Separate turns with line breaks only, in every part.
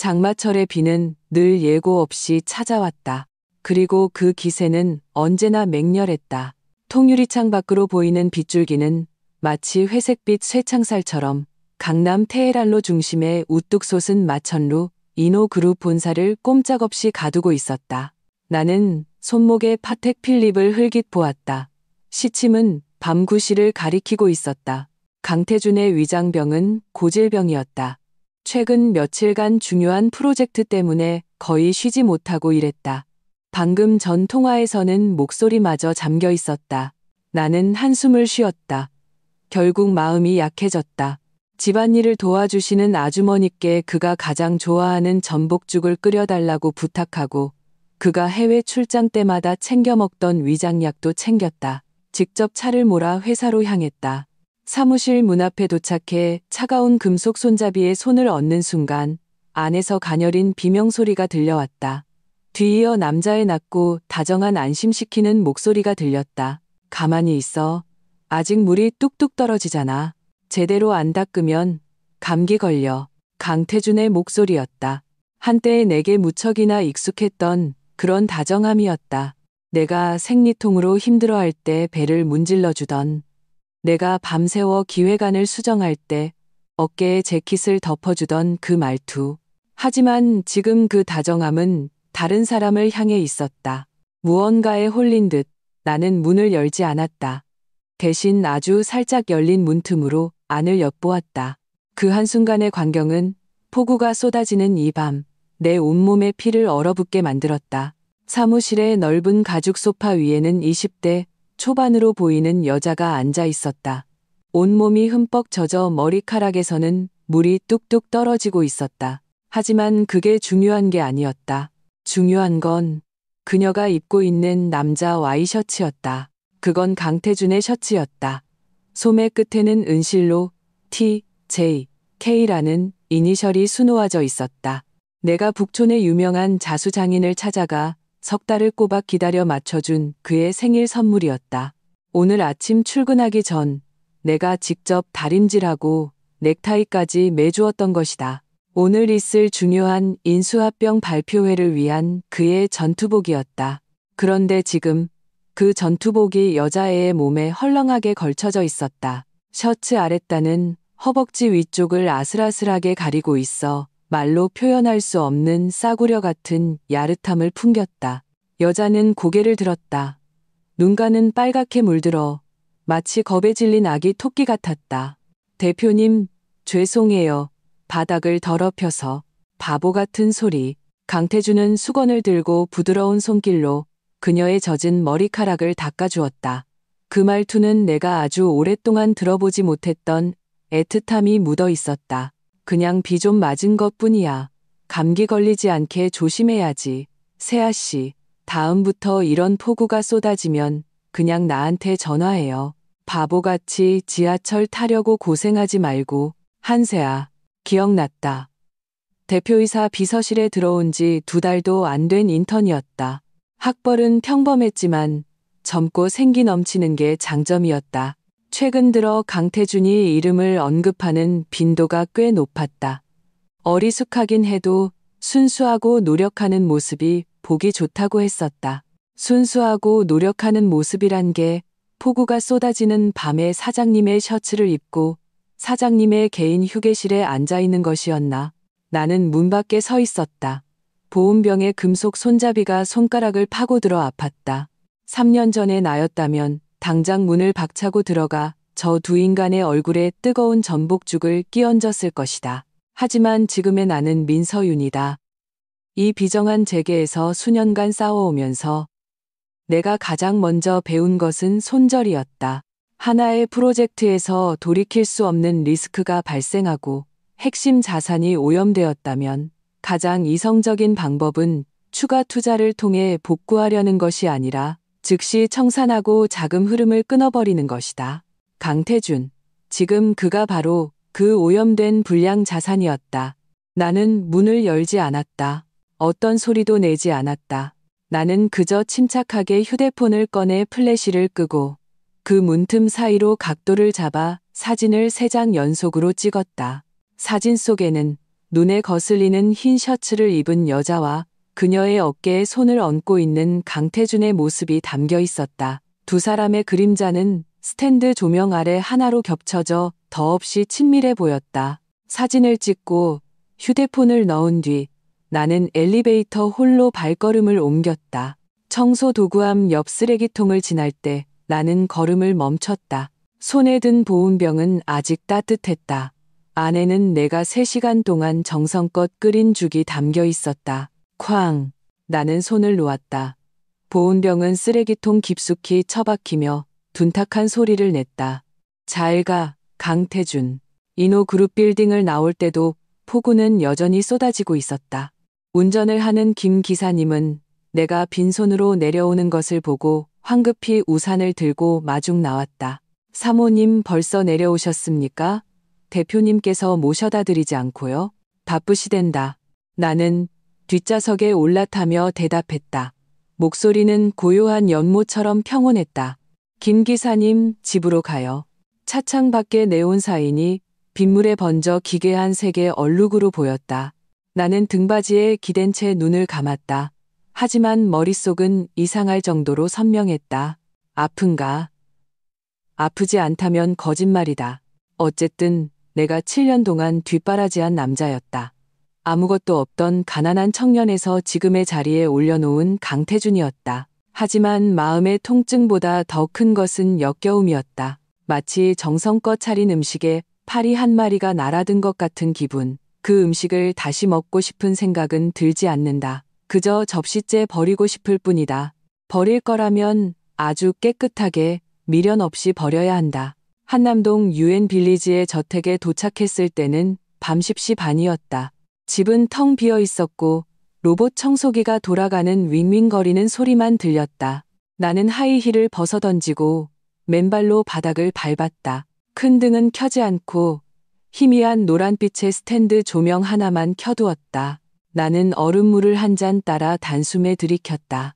장마철의 비는 늘 예고 없이 찾아왔다. 그리고 그 기세는 언제나 맹렬했다. 통유리창 밖으로 보이는 빗줄기는 마치 회색빛 쇠창살처럼 강남 테헤란로 중심에 우뚝 솟은 마천루 이노그룹 본사를 꼼짝없이 가두고 있었다. 나는 손목에 파텍 필립을 흘깃 보았다. 시침은 밤구실을 가리키고 있었다. 강태준의 위장병은 고질병이었다. 최근 며칠간 중요한 프로젝트 때문에 거의 쉬지 못하고 일했다. 방금 전 통화에서는 목소리마저 잠겨 있었다. 나는 한숨을 쉬었다. 결국 마음이 약해졌다. 집안일을 도와주시는 아주머니께 그가 가장 좋아하는 전복죽을 끓여달라고 부탁하고 그가 해외 출장 때마다 챙겨 먹던 위장약도 챙겼다. 직접 차를 몰아 회사로 향했다. 사무실 문 앞에 도착해 차가운 금속 손잡이에 손을 얹는 순간 안에서 가녀린 비명소리가 들려왔다. 뒤이어 남자의 낮고 다정한 안심시키는 목소리가 들렸다. 가만히 있어. 아직 물이 뚝뚝 떨어지잖아. 제대로 안 닦으면 감기 걸려. 강태준의 목소리였다. 한때 내게 무척이나 익숙했던 그런 다정함이었다. 내가 생리통으로 힘들어할 때 배를 문질러주던, 내가 밤새워 기획안을 수정할 때 어깨에 재킷을 덮어주던 그 말투. 하지만 지금 그 다정함은 다른 사람을 향해 있었다. 무언가에 홀린 듯 나는 문을 열지 않았다. 대신 아주 살짝 열린 문틈으로 안을 엿보았다. 그 한순간의 광경은 폭우가 쏟아지는 이 밤, 내 온몸에 피를 얼어붙게 만들었다. 사무실의 넓은 가죽 소파 위에는 20대 초반으로 보이는 여자가 앉아 있었다. 온몸이 흠뻑 젖어 머리카락에서는 물이 뚝뚝 떨어지고 있었다. 하지만 그게 중요한 게 아니었다. 중요한 건 그녀가 입고 있는 남자 와이셔츠였다. 그건 강태준의 셔츠였다. 소매 끝에는 은실로 T, J, K라는 이니셜이 수놓아져 있었다. 내가 북촌의 유명한 자수장인을 찾아가 석 달을 꼬박 기다려 맞춰준 그의 생일 선물이었다. 오늘 아침 출근하기 전 내가 직접 다림질하고 넥타이까지 매주었던 것이다. 오늘 있을 중요한 인수합병 발표회를 위한 그의 전투복이었다. 그런데 지금 그 전투복이 여자애의 몸에 헐렁하게 걸쳐져 있었다. 셔츠 아랫단은 허벅지 위쪽을 아슬아슬하게 가리고 있어 말로 표현할 수 없는 싸구려 같은 야릇함을 풍겼다. 여자는 고개를 들었다. 눈가는 빨갛게 물들어 마치 겁에 질린 아기 토끼 같았다. 대표님, 죄송해요. 바닥을 더럽혀서. 바보 같은 소리. 강태준은 수건을 들고 부드러운 손길로 그녀의 젖은 머리카락을 닦아주었다. 그 말투는 내가 아주 오랫동안 들어보지 못했던 애틋함이 묻어 있었다. 그냥 비 좀 맞은 것뿐이야. 감기 걸리지 않게 조심해야지. 세아 씨, 다음부터 이런 폭우가 쏟아지면 그냥 나한테 전화해요. 바보같이 지하철 타려고 고생하지 말고. 한세아, 기억났다. 대표이사 비서실에 들어온 지 2달도 안 된 인턴이었다. 학벌은 평범했지만 젊고 생기 넘치는 게 장점이었다. 최근 들어 강태준이 이름을 언급하는 빈도가 꽤 높았다. 어리숙하긴 해도 순수하고 노력하는 모습이 보기 좋다고 했었다. 순수하고 노력하는 모습이란 게 폭우가 쏟아지는 밤에 사장님의 셔츠를 입고 사장님의 개인 휴게실에 앉아 있는 것이었나. 나는 문 밖에 서 있었다. 보온병의 금속 손잡이가 손가락을 파고들어 아팠다. 3년 전의 나였다면 당장 문을 박차고 들어가 저 두 인간의 얼굴에 뜨거운 전복죽을 끼얹었을 것이다. 하지만 지금의 나는 민서윤이다. 이 비정한 재계에서 수년간 싸워오면서 내가 가장 먼저 배운 것은 손절이었다. 하나의 프로젝트에서 돌이킬 수 없는 리스크가 발생하고 핵심 자산이 오염되었다면 가장 이성적인 방법은 추가 투자를 통해 복구하려는 것이 아니라 즉시 청산하고 자금 흐름을 끊어버리는 것이다. 강태준, 지금 그가 바로 그 오염된 불량 자산이었다. 나는 문을 열지 않았다. 어떤 소리도 내지 않았다. 나는 그저 침착하게 휴대폰을 꺼내 플래시를 끄고 그 문틈 사이로 각도를 잡아 사진을 3장 연속으로 찍었다. 사진 속에는 눈에 거슬리는 흰 셔츠를 입은 여자와 그녀의 어깨에 손을 얹고 있는 강태준의 모습이 담겨 있었다. 두 사람의 그림자는 스탠드 조명 아래 하나로 겹쳐져 더없이 친밀해 보였다. 사진을 찍고 휴대폰을 넣은 뒤 나는 엘리베이터 홀로 발걸음을 옮겼다. 청소 도구 앞 옆 쓰레기통을 지날 때 나는 걸음을 멈췄다. 손에 든 보온병은 아직 따뜻했다. 안에는 내가 3시간 동안 정성껏 끓인 죽이 담겨 있었다. 쾅! 나는 손을 놓았다. 보온병은 쓰레기통 깊숙이 처박히며 둔탁한 소리를 냈다. 잘 가, 강태준. 인호 그룹 빌딩을 나올 때도 폭우는 여전히 쏟아지고 있었다. 운전을 하는 김 기사님은 내가 빈손으로 내려오는 것을 보고 황급히 우산을 들고 마중 나왔다. 사모님 벌써 내려오셨습니까? 대표님께서 모셔다 드리지 않고요. 바쁘시댄다. 나는 뒷좌석에 올라타며 대답했다. 목소리는 고요한 연못처럼 평온했다. 김 기사님, 집으로 가요. 차창 밖에 네온사인이 빗물에 번져 기괴한 색의 얼룩으로 보였다. 나는 등받이에 기댄 채 눈을 감았다. 하지만 머릿속은 이상할 정도로 선명했다. 아픈가? 아프지 않다면 거짓말이다. 어쨌든 내가 7년 동안 뒷바라지한 남자였다. 아무것도 없던 가난한 청년에서 지금의 자리에 올려놓은 강태준이었다. 하지만 마음의 통증보다 더 큰 것은 역겨움이었다. 마치 정성껏 차린 음식에 파리 한 마리가 날아든 것 같은 기분. 그 음식을 다시 먹고 싶은 생각은 들지 않는다. 그저 접시째 버리고 싶을 뿐이다. 버릴 거라면 아주 깨끗하게 미련 없이 버려야 한다. 한남동 UN 빌리지의 저택에 도착했을 때는 밤 10시 반이었다. 집은 텅 비어 있었고 로봇 청소기가 돌아가는 윙윙거리는 소리만 들렸다. 나는 하이힐을 벗어던지고 맨발로 바닥을 밟았다. 큰 등은 켜지 않고 희미한 노란빛의 스탠드 조명 하나만 켜두었다. 나는 얼음물을 한 잔 따라 단숨에 들이켰다.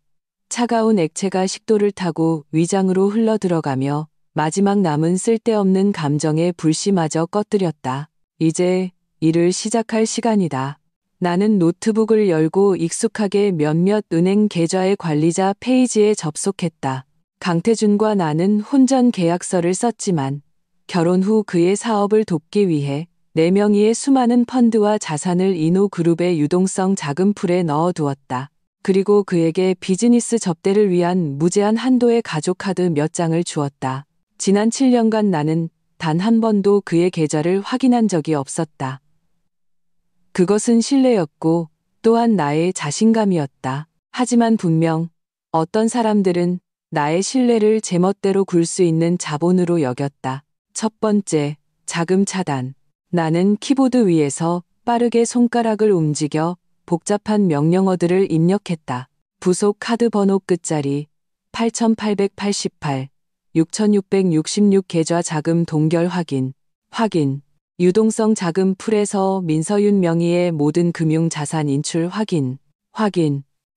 차가운 액체가 식도를 타고 위장으로 흘러들어가며 마지막 남은 쓸데없는 감정의 불씨마저 꺼뜨렸다. 이제 일을 시작할 시간이다. 나는 노트북을 열고 익숙하게 몇몇 은행 계좌의 관리자 페이지에 접속했다. 강태준과 나는 혼전 계약서를 썼지만 결혼 후 그의 사업을 돕기 위해 4명이의 수많은 펀드와 자산을 인호그룹의 유동성 자금풀에 넣어두었다. 그리고 그에게 비즈니스 접대를 위한 무제한 한도의 가족카드 몇 장을 주었다. 지난 7년간 나는 단 한 번도 그의 계좌를 확인한 적이 없었다. 그것은 신뢰였고 또한 나의 자신감이었다. 하지만 분명 어떤 사람들은 나의 신뢰를 제멋대로 굴 수 있는 자본으로 여겼다. 첫 번째, 자금 차단. 나는 키보드 위에서 빠르게 손가락을 움직여 복잡한 명령어들을 입력했다. 부속 카드 번호 끝자리 8888, 6666 계좌 자금 동결 확인. 유동성 자금 풀에서 민서윤 명의의 모든 금융 자산 인출 확인.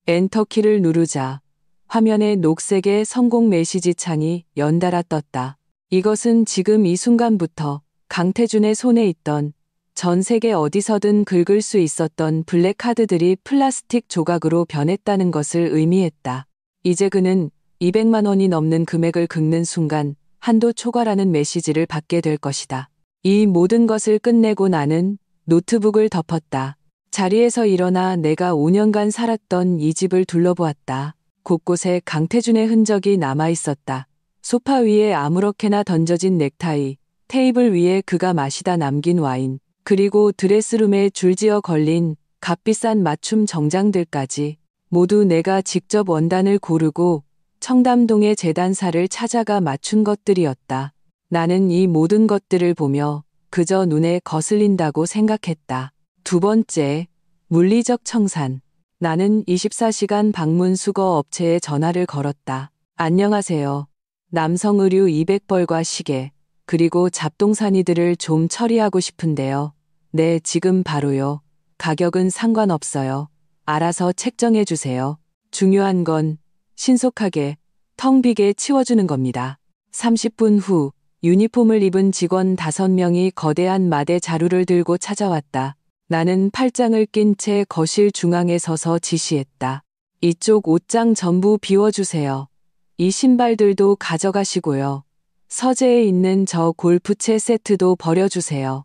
엔터키를 누르자 화면에 녹색의 성공 메시지 창이 연달아 떴다. 이것은 지금 이 순간부터 강태준의 손에 있던 전 세계 어디서든 긁을 수 있었던 블랙카드들이 플라스틱 조각으로 변했다는 것을 의미했다. 이제 그는 200만 원이 넘는 금액을 긁는 순간 한도 초과라는 메시지를 받게 될 것이다. 이 모든 것을 끝내고 나는 노트북을 덮었다. 자리에서 일어나 내가 5년간 살았던 이 집을 둘러보았다. 곳곳에 강태준의 흔적이 남아있었다. 소파 위에 아무렇게나 던져진 넥타이, 테이블 위에 그가 마시다 남긴 와인, 그리고 드레스룸에 줄지어 걸린 값비싼 맞춤 정장들까지 모두 내가 직접 원단을 고르고 청담동의 재단사를 찾아가 맞춘 것들이었다. 나는 이 모든 것들을 보며 그저 눈에 거슬린다고 생각했다. 두 번째, 물리적 청산. 나는 24시간 방문 수거 업체에 전화를 걸었다. 안녕하세요. 남성 의류 200벌과 시계, 그리고 잡동사니들을 좀 처리하고 싶은데요. 네, 지금 바로요. 가격은 상관없어요. 알아서 책정해 주세요. 중요한 건 신속하게 텅 비게 치워주는 겁니다. 30분 후 유니폼을 입은 직원 5명이 거대한 마대 자루를 들고 찾아왔다. 나는 팔짱을 낀 채 거실 중앙에 서서 지시했다. 이쪽 옷장 전부 비워주세요. 이 신발들도 가져가시고요. 서재에 있는 저 골프채 세트도 버려주세요.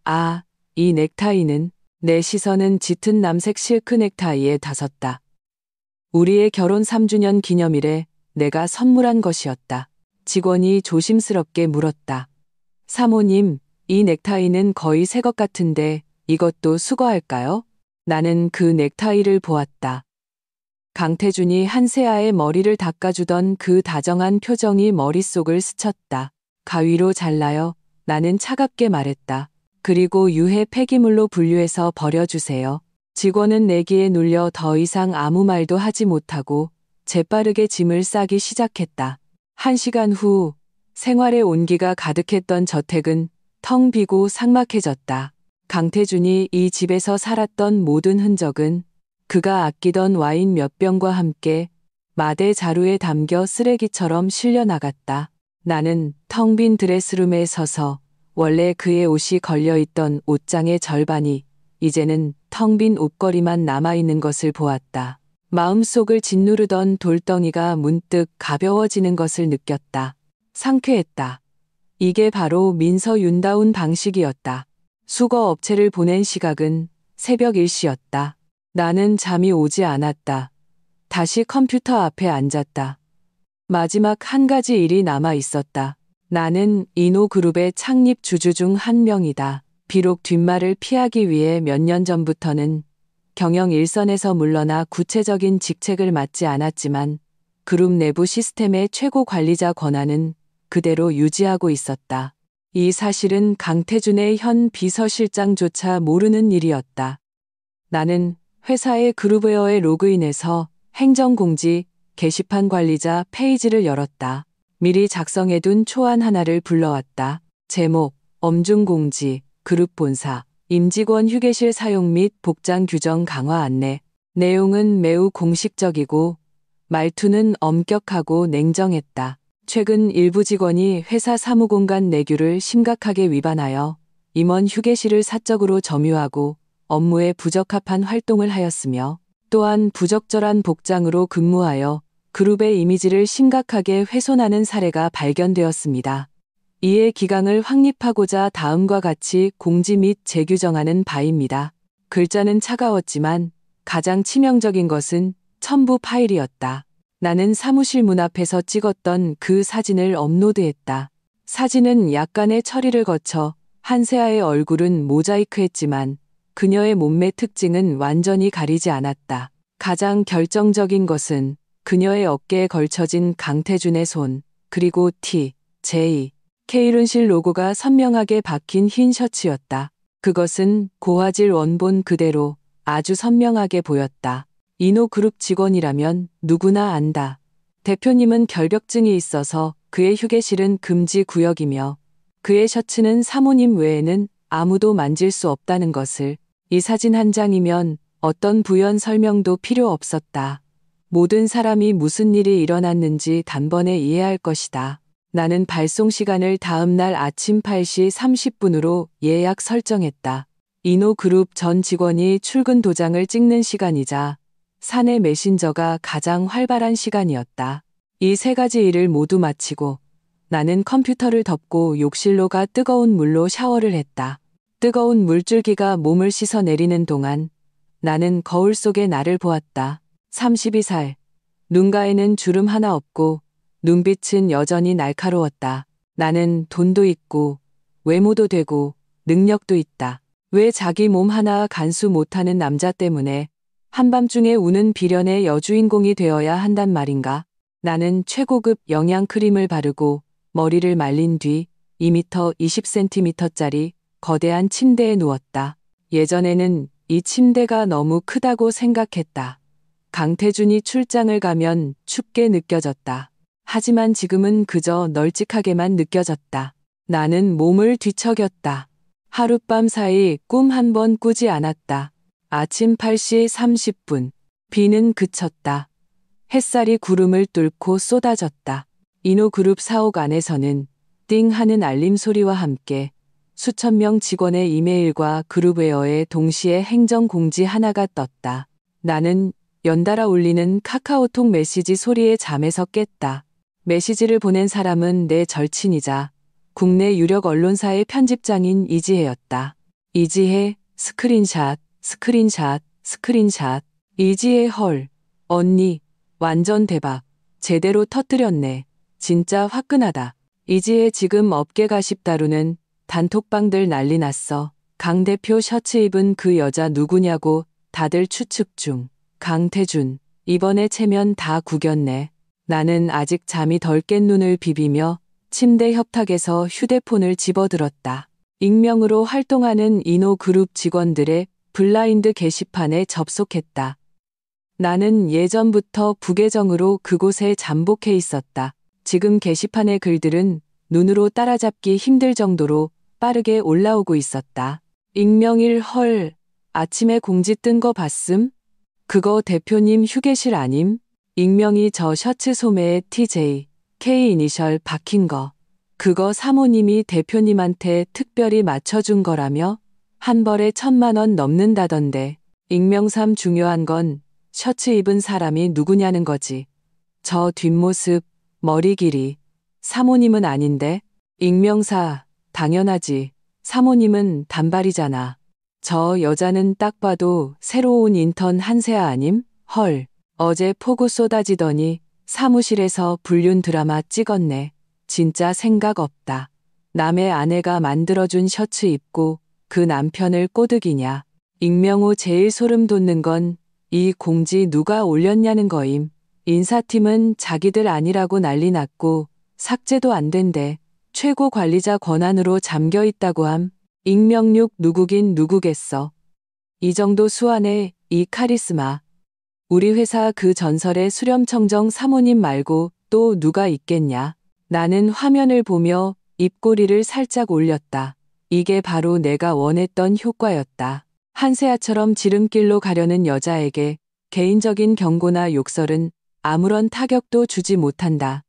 아, 이 넥타이는? 내 시선은 짙은 남색 실크 넥타이에 닿았다. 우리의 결혼 3주년 기념일에 내가 선물한 것이었다. 직원이 조심스럽게 물었다. 사모님, 이 넥타이는 거의 새 것 같은데 이것도 수거할까요? 나는 그 넥타이를 보았다. 강태준이 한세아의 머리를 닦아주던 그 다정한 표정이 머릿속을 스쳤다. 가위로 잘라요. 나는 차갑게 말했다. 그리고 유해 폐기물로 분류해서 버려주세요. 직원은 내기에 눌려 더 이상 아무 말도 하지 못하고 재빠르게 짐을 싸기 시작했다. 1시간 후 생활의 온기가 가득했던 저택은 텅 비고 삭막해졌다. 강태준이 이 집에서 살았던 모든 흔적은 그가 아끼던 와인 몇 병과 함께 마대 자루에 담겨 쓰레기처럼 실려나갔다. 나는 텅 빈 드레스룸에 서서 원래 그의 옷이 걸려있던 옷장의 절반이 이제는 텅 빈 옷걸이만 남아있는 것을 보았다. 마음속을 짓누르던 돌덩이가 문득 가벼워지는 것을 느꼈다. 상쾌했다. 이게 바로 민서윤다운 방식이었다. 수거 업체를 보낸 시각은 새벽 1시였다. 나는 잠이 오지 않았다. 다시 컴퓨터 앞에 앉았다. 마지막 한 가지 일이 남아 있었다. 나는 이노그룹의 창립 주주 중 한 명이다. 비록 뒷말을 피하기 위해 몇 년 전부터는 경영 일선에서 물러나 구체적인 직책을 맡지 않았지만 그룹 내부 시스템의 최고 관리자 권한은 그대로 유지하고 있었다. 이 사실은 강태준의 현 비서실장조차 모르는 일이었다. 나는 회사의 그룹웨어에 로그인해서 행정공지, 게시판 관리자 페이지를 열었다. 미리 작성해둔 초안 하나를 불러왔다. 제목, 엄중공지, 그룹 본사, 임직원 휴게실 사용 및 복장 규정 강화 안내. 내용은 매우 공식적이고 말투는 엄격하고 냉정했다. 최근 일부 직원이 회사 사무공간 내규를 심각하게 위반하여 임원 휴게실을 사적으로 점유하고 업무에 부적합한 활동을 하였으며 또한 부적절한 복장으로 근무하여 그룹의 이미지를 심각하게 훼손하는 사례가 발견되었습니다. 이에 기강을 확립하고자 다음과 같이 공지 및 재규정하는 바입니다. 글자는 차가웠지만 가장 치명적인 것은 첨부 파일이었다. 나는 사무실 문 앞에서 찍었던 그 사진을 업로드했다. 사진은 약간의 처리를 거쳐 한세아의 얼굴은 모자이크했지만 그녀의 몸매 특징은 완전히 가리지 않았다. 가장 결정적인 것은 그녀의 어깨에 걸쳐진 강태준의 손, 그리고 T, J, K룬실 로고가 선명하게 박힌 흰 셔츠였다. 그것은 고화질 원본 그대로 아주 선명하게 보였다. 이노그룹 직원이라면 누구나 안다. 대표님은 결벽증이 있어서 그의 휴게실은 금지 구역이며 그의 셔츠는 사모님 외에는 아무도 만질 수 없다는 것을. 이 사진 한 장이면 어떤 부연 설명도 필요 없었다. 모든 사람이 무슨 일이 일어났는지 단번에 이해할 것이다. 나는 발송 시간을 다음 날 아침 8시 30분으로 예약 설정했다. 이노그룹 전 직원이 출근 도장을 찍는 시간이자 사내 메신저가 가장 활발한 시간이었다. 이 세 가지 일을 모두 마치고 나는 컴퓨터를 덮고 욕실로 가 뜨거운 물로 샤워를 했다. 뜨거운 물줄기가 몸을 씻어 내리는 동안 나는 거울 속의 나를 보았다. 32살. 눈가에는 주름 하나 없고 눈빛은 여전히 날카로웠다. 나는 돈도 있고 외모도 되고 능력도 있다. 왜 자기 몸 하나 간수 못하는 남자 때문에 한밤중에 우는 비련의 여주인공이 되어야 한단 말인가? 나는 최고급 영양 크림을 바르고 머리를 말린 뒤 2m 20cm짜리 거대한 침대에 누웠다. 예전에는 이 침대가 너무 크다고 생각했다. 강태준이 출장을 가면 춥게 느껴졌다. 하지만 지금은 그저 널찍하게만 느껴졌다. 나는 몸을 뒤척였다. 하룻밤 사이 꿈 한 번 꾸지 않았다. 아침 8시 30분. 비는 그쳤다. 햇살이 구름을 뚫고 쏟아졌다. 이노그룹 사옥 안에서는 띵 하는 알림 소리와 함께 수천 명 직원의 이메일과 그룹웨어에 동시에 행정 공지 하나가 떴다. 나는 연달아 울리는 카카오톡 메시지 소리에 잠에서 깼다. 메시지를 보낸 사람은 내 절친이자 국내 유력 언론사의 편집장인 이지혜였다. 이지혜, 스크린샷, 스크린샷, 스크린샷. 이지혜 헐. 언니, 완전 대박. 제대로 터뜨렸네. 진짜 화끈하다. 이지혜 지금 업계가 십다루는 단톡방들 난리 났어. 강 대표 셔츠 입은 그 여자 누구냐고 다들 추측 중. 강태준, 이번에 체면 다 구겼네. 나는 아직 잠이 덜 깬 눈을 비비며 침대 협탁에서 휴대폰을 집어들었다. 익명으로 활동하는 이노그룹 직원들의 블라인드 게시판에 접속했다. 나는 예전부터 부계정으로 그곳에 잠복해 있었다. 지금 게시판의 글들은 눈으로 따라잡기 힘들 정도로 빠르게 올라오고 있었다. 익명일 헐, 아침에 공지 뜬 거 봤음? 그거 대표님 휴게실 아님? 익명이 저 셔츠 소매에 TJ, K 이니셜 박힌 거. 그거 사모님이 대표님한테 특별히 맞춰준 거라며? 한 벌에 1,000만 원 넘는다던데. 익명삼 중요한 건 셔츠 입은 사람이 누구냐는 거지. 저 뒷모습, 머리 길이. 사모님은 아닌데? 익명사, 당연하지. 사모님은 단발이잖아. 저 여자는 딱 봐도 새로 온 인턴 한세아 아님? 헐, 어제 폭우 쏟아지더니 사무실에서 불륜 드라마 찍었네. 진짜 생각 없다. 남의 아내가 만들어준 셔츠 입고 그 남편을 꼬드기냐. 익명 후 제일 소름 돋는 건 이 공지 누가 올렸냐는 거임. 인사팀은 자기들 아니라고 난리 났고 삭제도 안 된대. 최고 관리자 권한으로 잠겨 있다고 함. 익명육 누구긴 누구겠어. 이 정도 수완에 이 카리스마. 우리 회사 그 전설의 수렴청정 사모님 말고 또 누가 있겠냐. 나는 화면을 보며 입꼬리를 살짝 올렸다. 이게 바로 내가 원했던 효과였다. 한세아처럼 지름길로 가려는 여자에게 개인적인 경고나 욕설은 아무런 타격도 주지 못한다.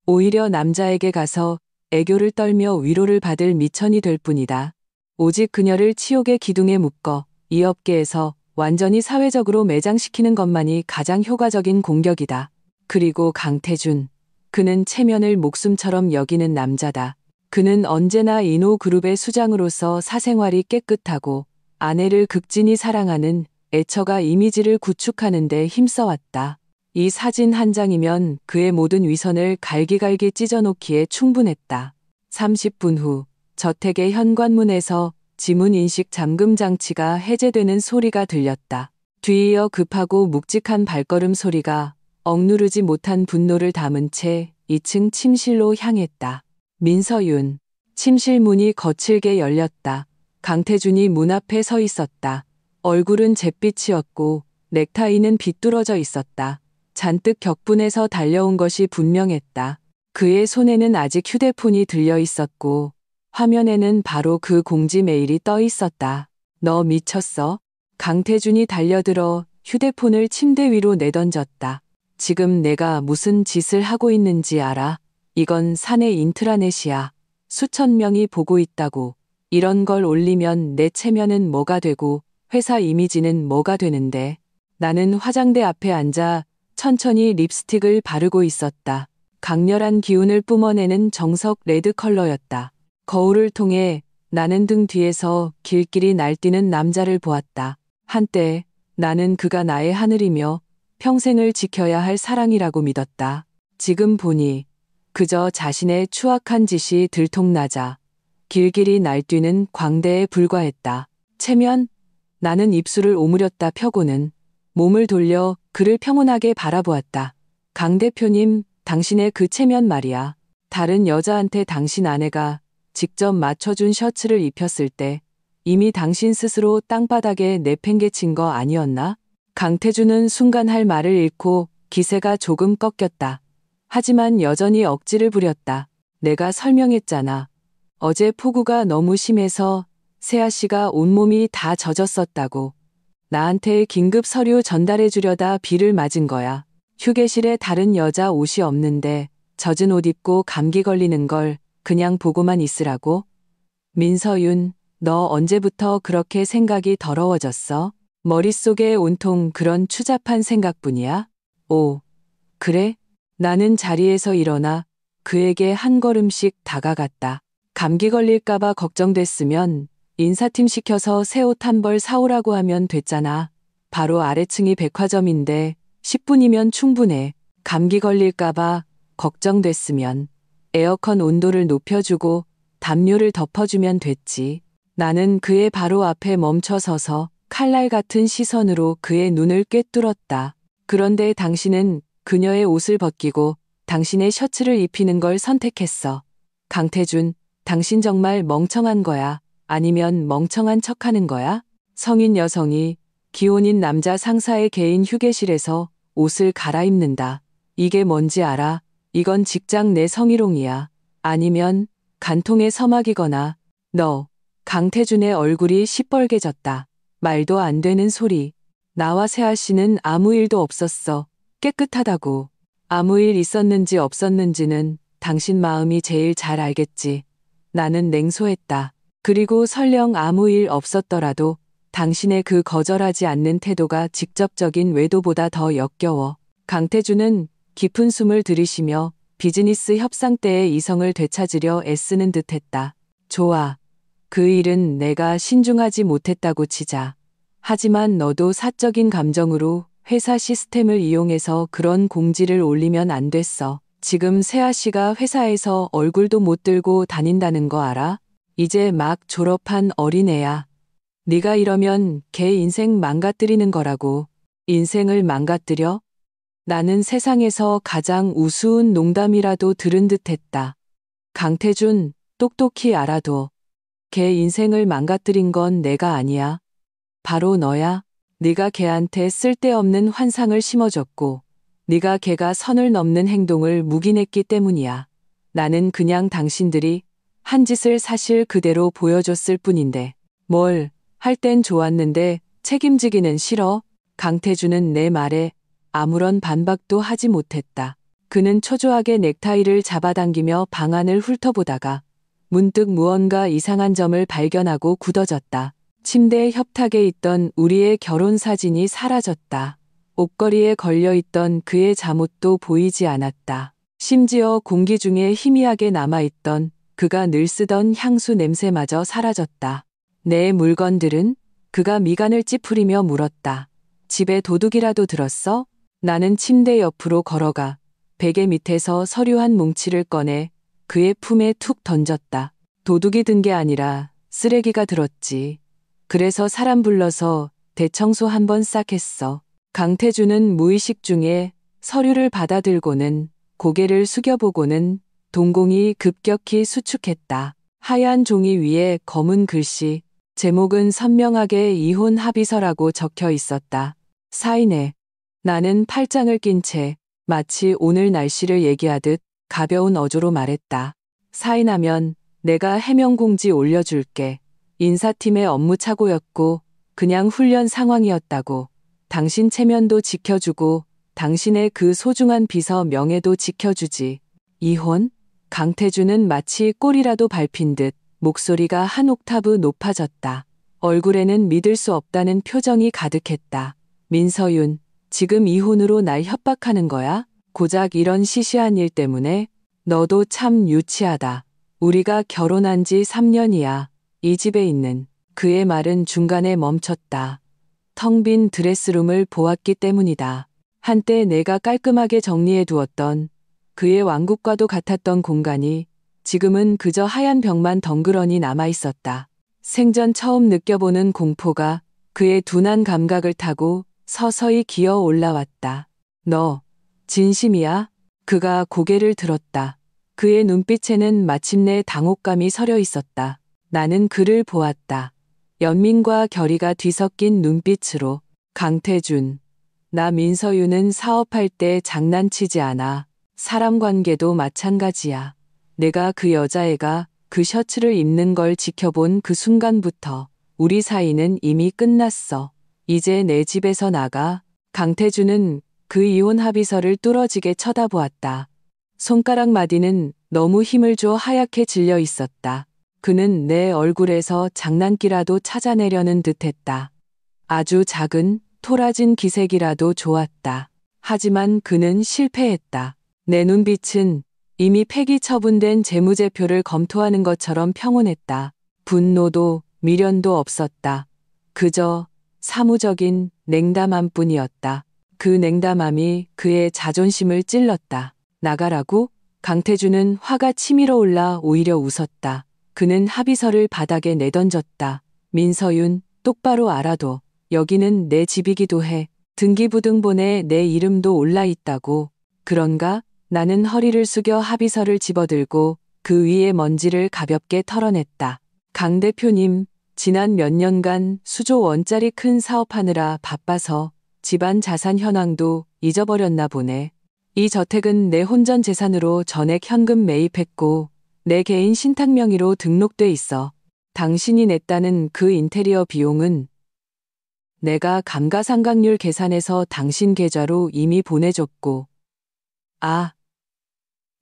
오히려 남자에게 가서 애교를 떨며 위로를 받을 미천이 될 뿐이다. 오직 그녀를 치욕의 기둥에 묶어 이 업계에서 완전히 사회적으로 매장시키는 것만이 가장 효과적인 공격이다. 그리고 강태준. 그는 체면을 목숨처럼 여기는 남자다. 그는 언제나 이노그룹의 수장으로서 사생활이 깨끗하고 아내를 극진히 사랑하는 애처가 이미지를 구축하는 데 힘써왔다. 이 사진 한 장이면 그의 모든 위선을 갈기갈기 찢어놓기에 충분했다. 30분 후 저택의 현관문에서 지문 인식 잠금 장치가 해제되는 소리가 들렸다. 뒤이어 급하고 묵직한 발걸음 소리가 억누르지 못한 분노를 담은 채 2층 침실로 향했다. 민서윤. 침실 문이 거칠게 열렸다. 강태준이 문 앞에 서 있었다. 얼굴은 잿빛이었고 넥타이는 비뚤어져 있었다. 잔뜩 격분해서 달려온 것이 분명했다. 그의 손에는 아직 휴대폰이 들려 있었고 화면에는 바로 그 공지 메일이 떠 있었다. 너 미쳤어? 강태준이 달려들어 휴대폰을 침대 위로 내던졌다. 지금 내가 무슨 짓을 하고 있는지 알아? 이건 사내 인트라넷이야. 수천 명이 보고 있다고. 이런 걸 올리면 내 체면은 뭐가 되고 회사 이미지는 뭐가 되는데. 나는 화장대 앞에 앉아 천천히 립스틱을 바르고 있었다. 강렬한 기운을 뿜어내는 정석 레드 컬러였다. 거울을 통해 나는 등 뒤에서 길길이 날뛰는 남자를 보았다. 한때 나는 그가 나의 하늘이며 평생을 지켜야 할 사랑이라고 믿었다. 지금 보니 그저 자신의 추악한 짓이 들통나자 길길이 날뛰는 광대에 불과했다. 체면? 나는 입술을 오므렸다 펴고는 몸을 돌려 그를 평온하게 바라보았다. 강 대표님, 당신의 그 체면 말이야. 다른 여자한테 당신 아내가 직접 맞춰준 셔츠를 입혔을 때 이미 당신 스스로 땅바닥에 내팽개친 거 아니었나? 강태준은 순간 할 말을 잃고 기세가 조금 꺾였다. 하지만 여전히 억지를 부렸다. 내가 설명했잖아. 어제 폭우가 너무 심해서 세아 씨가 온몸이 다 젖었었다고. 나한테 긴급 서류 전달해 주려다 비를 맞은 거야. 휴게실에 다른 여자 옷이 없는데 젖은 옷 입고 감기 걸리는 걸 그냥 보고만 있으라고? 민서윤, 너 언제부터 그렇게 생각이 더러워졌어? 머릿속에 온통 그런 추잡한 생각뿐이야? 오, 그래? 나는 자리에서 일어나 그에게 한 걸음씩 다가갔다. 감기 걸릴까봐 걱정됐으면 인사팀 시켜서 새 옷 한 벌 사오라고 하면 됐잖아. 바로 아래층이 백화점인데 10분이면 충분해. 감기 걸릴까봐 걱정됐으면 에어컨 온도를 높여주고 담요를 덮어주면 됐지. 나는 그의 바로 앞에 멈춰 서서 칼날 같은 시선으로 그의 눈을 꿰뚫었다. 그런데 당신은 그녀의 옷을 벗기고 당신의 셔츠를 입히는 걸 선택했어. 강태준, 당신 정말 멍청한 거야? 아니면 멍청한 척하는 거야? 성인 여성이 기혼인 남자 상사의 개인 휴게실에서 옷을 갈아입는다. 이게 뭔지 알아? 이건 직장 내 성희롱이야. 아니면 간통의 서막이거나 너, 강태준의 얼굴이 시뻘개졌다. 말도 안 되는 소리. 나와 세아 씨는 아무 일도 없었어. 깨끗하다고. 아무 일 있었는지 없었는지는 당신 마음이 제일 잘 알겠지. 나는 냉소했다. 그리고 설령 아무 일 없었더라도 당신의 그 거절하지 않는 태도가 직접적인 외도보다 더 역겨워. 강태준은 깊은 숨을 들이쉬며 비즈니스 협상 때의 이성을 되찾으려 애쓰는 듯했다. 좋아. 그 일은 내가 신중하지 못했다고 치자. 하지만 너도 사적인 감정으로 회사 시스템을 이용해서 그런 공지를 올리면 안 됐어. 지금 세아 씨가 회사에서 얼굴도 못 들고 다닌다는 거 알아? 이제 막 졸업한 어린애야. 네가 이러면 걔 인생 망가뜨리는 거라고. 인생을 망가뜨려? 나는 세상에서 가장 우스운 농담이라도 들은 듯했다. 강태준, 똑똑히 알아둬. 걔 인생을 망가뜨린 건 내가 아니야. 바로 너야. 네가 걔한테 쓸데없는 환상을 심어줬고 네가 걔가 선을 넘는 행동을 묵인했기 때문이야. 나는 그냥 당신들이 한 짓을 사실 그대로 보여줬을 뿐인데 뭘 할 땐 좋았는데 책임지기는 싫어. 강태준은 내 말에 아무런 반박도 하지 못했다. 그는 초조하게 넥타이를 잡아당기며 방안을 훑어보다가 문득 무언가 이상한 점을 발견하고 굳어졌다. 침대 협탁에 있던 우리의 결혼 사진이 사라졌다. 옷걸이에 걸려있던 그의 잠옷도 보이지 않았다. 심지어 공기 중에 희미하게 남아있던 그가 늘 쓰던 향수 냄새마저 사라졌다. 내 물건들은? 그가 미간을 찌푸리며 물었다. 집에 도둑이라도 들었어? 나는 침대 옆으로 걸어가 베개 밑에서 서류 한 뭉치를 꺼내 그의 품에 툭 던졌다. 도둑이 든 게 아니라 쓰레기가 들었지. 그래서 사람 불러서 대청소 한번 싹 했어. 강태준은 무의식 중에 서류를 받아들고는 고개를 숙여보고는 동공이 급격히 수축했다. 하얀 종이 위에 검은 글씨, 제목은 선명하게 이혼 합의서라고 적혀 있었다. 사인해. 나는 팔짱을 낀 채 마치 오늘 날씨를 얘기하듯 가벼운 어조로 말했다. 사인하면 내가 해명공지 올려줄게. 인사팀의 업무 착오였고 그냥 훈련 상황이었다고. 당신 체면도 지켜주고 당신의 그 소중한 비서 명예도 지켜주지. 이혼? 강태준은 마치 꼴이라도 밟힌 듯 목소리가 한 옥타브 높아졌다. 얼굴에는 믿을 수 없다는 표정이 가득했다. 민서윤, 지금 이혼으로 날 협박하는 거야? 고작 이런 시시한 일 때문에? 너도 참 유치하다. 우리가 결혼한 지 3년이야. 이 집에 있는 그의 말은 중간에 멈췄다. 텅 빈 드레스룸을 보았기 때문이다. 한때 내가 깔끔하게 정리해 두었던 그의 왕국과도 같았던 공간이 지금은 그저 하얀 벽만 덩그러니 남아 있었다. 생전 처음 느껴보는 공포가 그의 둔한 감각을 타고 서서히 기어 올라왔다. 너, 진심이야? 그가 고개를 들었다. 그의 눈빛에는 마침내 당혹감이 서려 있었다. 나는 그를 보았다. 연민과 결의가 뒤섞인 눈빛으로. 강태준, 나 민서윤은 사업할 때 장난치지 않아. 사람 관계도 마찬가지야. 내가 그 여자애가 그 셔츠를 입는 걸 지켜본 그 순간부터 우리 사이는 이미 끝났어. 이제 내 집에서 나가. 강태준은 그 이혼 합의서를 뚫어지게 쳐다보았다. 손가락 마디는 너무 힘을 줘 하얗게 질려 있었다. 그는 내 얼굴에서 장난기라도 찾아내려는 듯했다. 아주 작은 토라진 기색이라도 좋았다. 하지만 그는 실패했다. 내 눈빛은 이미 폐기 처분된 재무제표를 검토하는 것처럼 평온했다. 분노도 미련도 없었다. 그저 사무적인 냉담함 뿐이었다. 그 냉담함이 그의 자존심을 찔렀다. 나가라고? 강태준은 화가 치밀어 올라 오히려 웃었다. 그는 합의서를 바닥에 내던졌다. 민서윤, 똑바로 알아둬. 여기는 내 집이기도 해. 등기부등본에 내 이름도 올라 있다고. 그런가? 나는 허리를 숙여 합의서를 집어들고 그 위에 먼지를 가볍게 털어냈다. 강 대표님, 지난 몇 년간 수조 원짜리 큰 사업하느라 바빠서 집안 자산 현황도 잊어버렸나 보네. 이 저택은 내 혼전 재산으로 전액 현금 매입했고 내 개인 신탁 명의로 등록돼 있어. 당신이 냈다는 그 인테리어 비용은 내가 감가상각률 계산해서 당신 계좌로 이미 보내줬고. 아,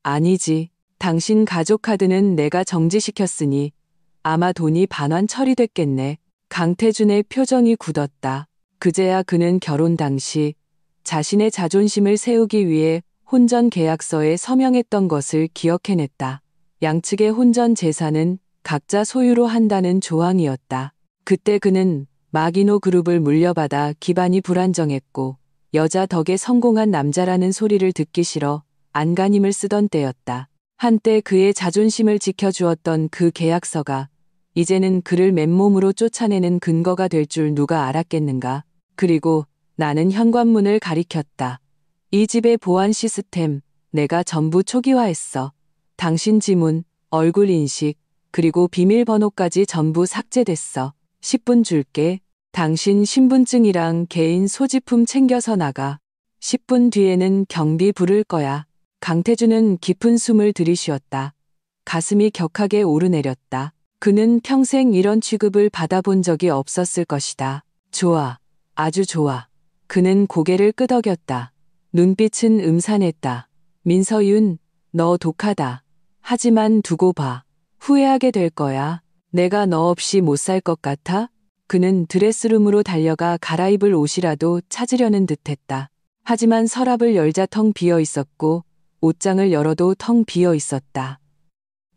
아니지. 당신 가족카드는 내가 정지시켰으니 아마 돈이 반환 처리됐겠네. 강태준의 표정이 굳었다. 그제야 그는 결혼 당시 자신의 자존심을 세우기 위해 혼전 계약서에 서명했던 것을 기억해냈다. 양측의 혼전 재산은 각자 소유로 한다는 조항이었다. 그때 그는 마기노 그룹을 물려받아 기반이 불안정했고 여자 덕에 성공한 남자라는 소리를 듣기 싫어 안간힘을 쓰던 때였다. 한때 그의 자존심을 지켜주었던 그 계약서가 이제는 그를 맨몸으로 쫓아내는 근거가 될 줄 누가 알았겠는가. 그리고 나는 현관문을 가리켰다. 이 집의 보안 시스템 내가 전부 초기화했어. 당신 지문, 얼굴 인식, 그리고 비밀번호까지 전부 삭제됐어. 10분 줄게. 당신 신분증이랑 개인 소지품 챙겨서 나가. 10분 뒤에는 경비 부를 거야. 강태준은 깊은 숨을 들이쉬었다. 가슴이 격하게 오르내렸다. 그는 평생 이런 취급을 받아본 적이 없었을 것이다. 좋아. 아주 좋아. 그는 고개를 끄덕였다. 눈빛은 음산했다. 민서윤, 너 독하다. 하지만 두고 봐. 후회하게 될 거야. 내가 너 없이 못 살 것 같아? 그는 드레스룸으로 달려가 갈아입을 옷이라도 찾으려는 듯했다. 하지만 서랍을 열자 텅 비어 있었고 옷장을 열어도 텅 비어 있었다.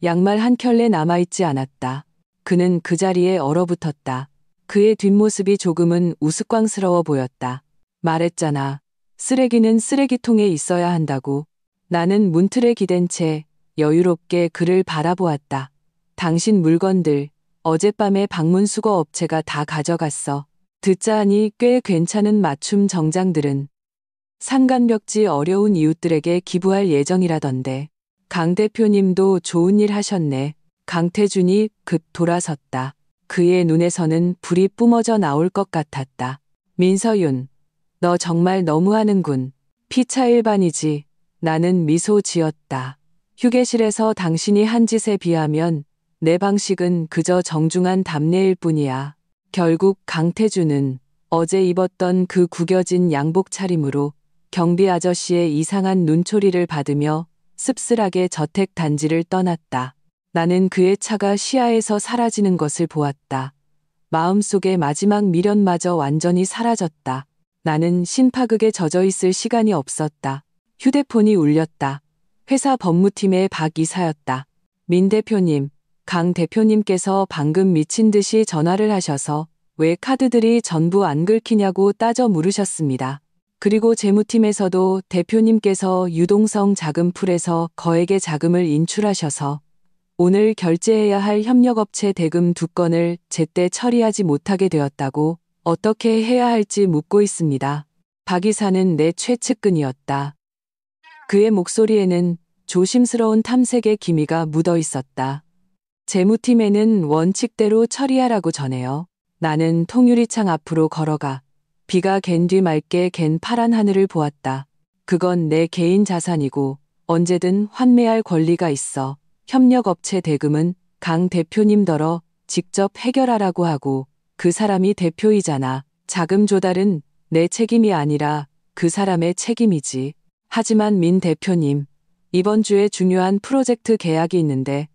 양말 한 켤레 남아있지 않았다. 그는 그 자리에 얼어붙었다. 그의 뒷모습이 조금은 우스꽝스러워 보였다. 말했잖아. 쓰레기는 쓰레기통에 있어야 한다고. 나는 문틀에 기댄 채 여유롭게 그를 바라보았다. 당신 물건들 어젯밤에 방문 수거 업체가 다 가져갔어. 듣자 하니 꽤 괜찮은 맞춤 정장들은 상간벽지 어려운 이웃들에게 기부할 예정이라던데. 강 대표님도 좋은 일 하셨네. 강태준이 급 돌아섰다. 그의 눈에서는 불이 뿜어져 나올 것 같았다. 민서윤, 너 정말 너무하는군. 피차 일반이지. 나는 미소 지었다. 휴게실에서 당신이 한 짓에 비하면 내 방식은 그저 정중한 답례일 뿐이야. 결국 강태준은 어제 입었던 그 구겨진 양복 차림으로 경비 아저씨의 이상한 눈초리를 받으며 씁쓸하게 저택 단지를 떠났다. 나는 그의 차가 시야에서 사라지는 것을 보았다. 마음속의 마지막 미련마저 완전히 사라졌다. 나는 신파극에 젖어 있을 시간이 없었다. 휴대폰이 울렸다. 회사 법무팀의 박 이사였다. 민 대표님, 강 대표님께서 방금 미친 듯이 전화를 하셔서 왜 카드들이 전부 안 긁히냐고 따져 물으셨습니다. 그리고 재무팀에서도 대표님께서 유동성 자금풀에서 거액의 자금을 인출하셔서 오늘 결제해야 할 협력업체 대금 2건을 제때 처리하지 못하게 되었다고 어떻게 해야 할지 묻고 있습니다. 박 이사는 내 최측근이었다. 그의 목소리에는 조심스러운 탐색의 기미가 묻어 있었다. 재무팀에는 원칙대로 처리하라고 전해요. 나는 통유리창 앞으로 걸어가 비가 갠 뒤 맑게 갠 파란 하늘을 보았다. 그건 내 개인 자산이고 언제든 환매할 권리가 있어. 협력업체 대금은 강 대표님더러 직접 해결하라고 하고 그 사람이 대표이잖아. 자금 조달은 내 책임이 아니라 그 사람의 책임이지. 하지만 민 대표님, 이번 주에 중요한 프로젝트 계약이 있는데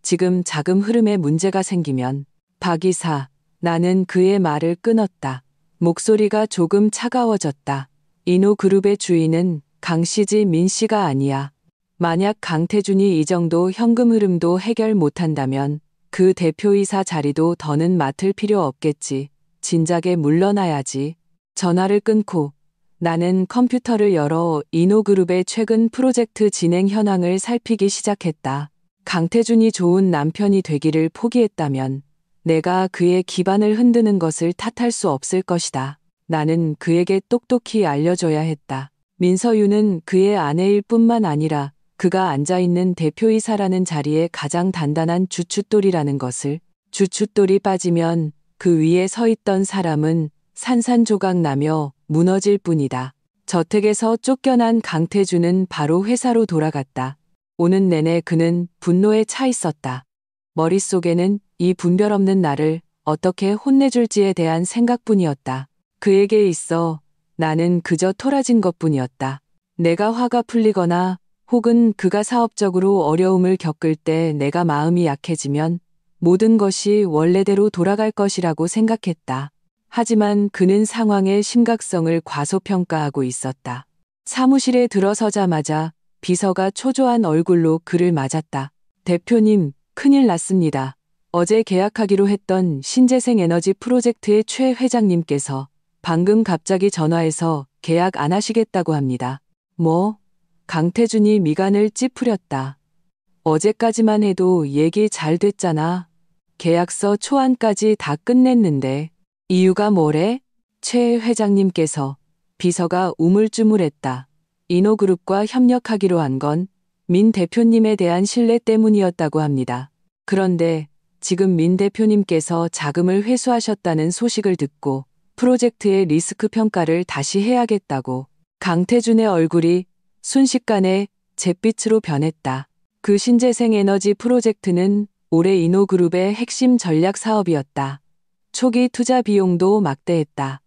지금 자금 흐름에 문제가 생기면. 박 이사, 나는 그의 말을 끊었다. 목소리가 조금 차가워졌다. 인호그룹의 주인은 강씨지 민씨가 아니야. 만약 강태준이 이 정도 현금 흐름도 해결 못한다면 그 대표이사 자리도 더는 맡을 필요 없겠지. 진작에 물러나야지. 전화를 끊고 나는 컴퓨터를 열어 인호그룹의 최근 프로젝트 진행 현황을 살피기 시작했다. 강태준이 좋은 남편이 되기를 포기했다면 내가 그의 기반을 흔드는 것을 탓할 수 없을 것이다. 나는 그에게 똑똑히 알려줘야 했다. 민서윤은 그의 아내일 뿐만 아니라 그가 앉아있는 대표이사라는 자리에 가장 단단한 주춧돌이라는 것을. 주춧돌이 빠지면 그 위에 서 있던 사람은 산산조각 나며 무너질 뿐이다. 저택에서 쫓겨난 강태준은 바로 회사로 돌아갔다. 오는 내내 그는 분노에 차 있었다. 머릿속에는 이 분별 없는 나를 어떻게 혼내줄지에 대한 생각뿐이었다. 그에게 있어 나는 그저 토라진 것뿐이었다. 내가 화가 풀리거나 혹은 그가 사업적으로 어려움을 겪을 때 내가 마음이 약해지면 모든 것이 원래대로 돌아갈 것이라고 생각했다. 하지만 그는 상황의 심각성을 과소평가하고 있었다. 사무실에 들어서자마자 비서가 초조한 얼굴로 그를 맞았다. 대표님, 큰일 났습니다. 어제 계약하기로 했던 신재생 에너지 프로젝트의 최 회장님께서 방금 갑자기 전화해서 계약 안 하시겠다고 합니다. 뭐? 강태준이 미간을 찌푸렸다. 어제까지만 해도 얘기 잘 됐잖아. 계약서 초안까지 다 끝냈는데. 이유가 뭐래? 최 회장님께서. 비서가 우물쭈물했다. 인호그룹과 협력하기로 한 건 민 대표님에 대한 신뢰 때문이었다고 합니다. 그런데 지금 민 대표님께서 자금을 회수하셨다는 소식을 듣고 프로젝트의 리스크 평가를 다시 해야겠다고. 강태준의 얼굴이 순식간에 잿빛으로 변했다. 그 신재생 에너지 프로젝트는 올해 인호그룹의 핵심 전략 사업이었다. 초기 투자 비용도 막대했다.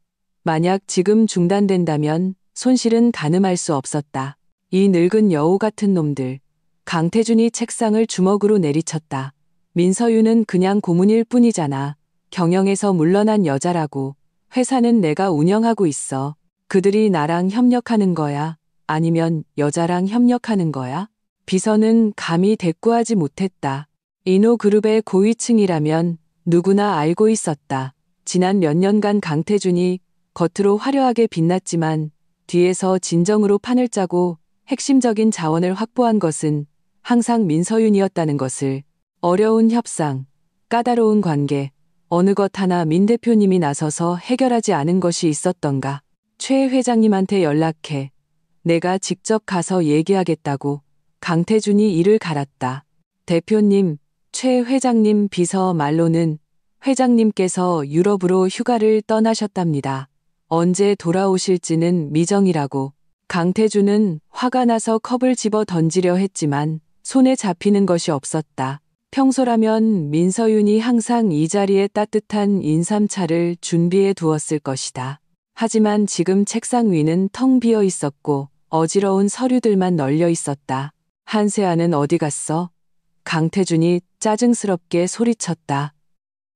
만약 지금 중단된다면 손실은 가늠할 수 없었다. 이 늙은 여우 같은 놈들. 강태준이 책상을 주먹으로 내리쳤다. 민서윤은 그냥 고문일 뿐이잖아. 경영에서 물러난 여자라고. 회사는 내가 운영하고 있어. 그들이 나랑 협력하는 거야? 아니면 여자랑 협력하는 거야? 비서는 감히 대꾸하지 못했다. 인호그룹의 고위층이라면 누구나 알고 있었다. 지난 몇 년간 강태준이 겉으로 화려하게 빛났지만 뒤에서 진정으로 판을 짜고 핵심적인 자원을 확보한 것은 항상 민서윤이었다는 것을. 어려운 협상, 까다로운 관계, 어느 것 하나 민 대표님이 나서서 해결하지 않은 것이 있었던가. 최 회장님한테 연락해. 내가 직접 가서 얘기하겠다고. 강태준이 이를 갈았다. 대표님, 최 회장님 비서 말로는 회장님께서 유럽으로 휴가를 떠나셨답니다. 언제 돌아오실지는 미정이라고. 강태준은 화가 나서 컵을 집어 던지려 했지만 손에 잡히는 것이 없었다. 평소라면 민서윤이 항상 이 자리에 따뜻한 인삼차를 준비해 두었을 것이다. 하지만 지금 책상 위는 텅 비어 있었고 어지러운 서류들만 널려 있었다. 한세아는 어디 갔어? 강태준이 짜증스럽게 소리쳤다.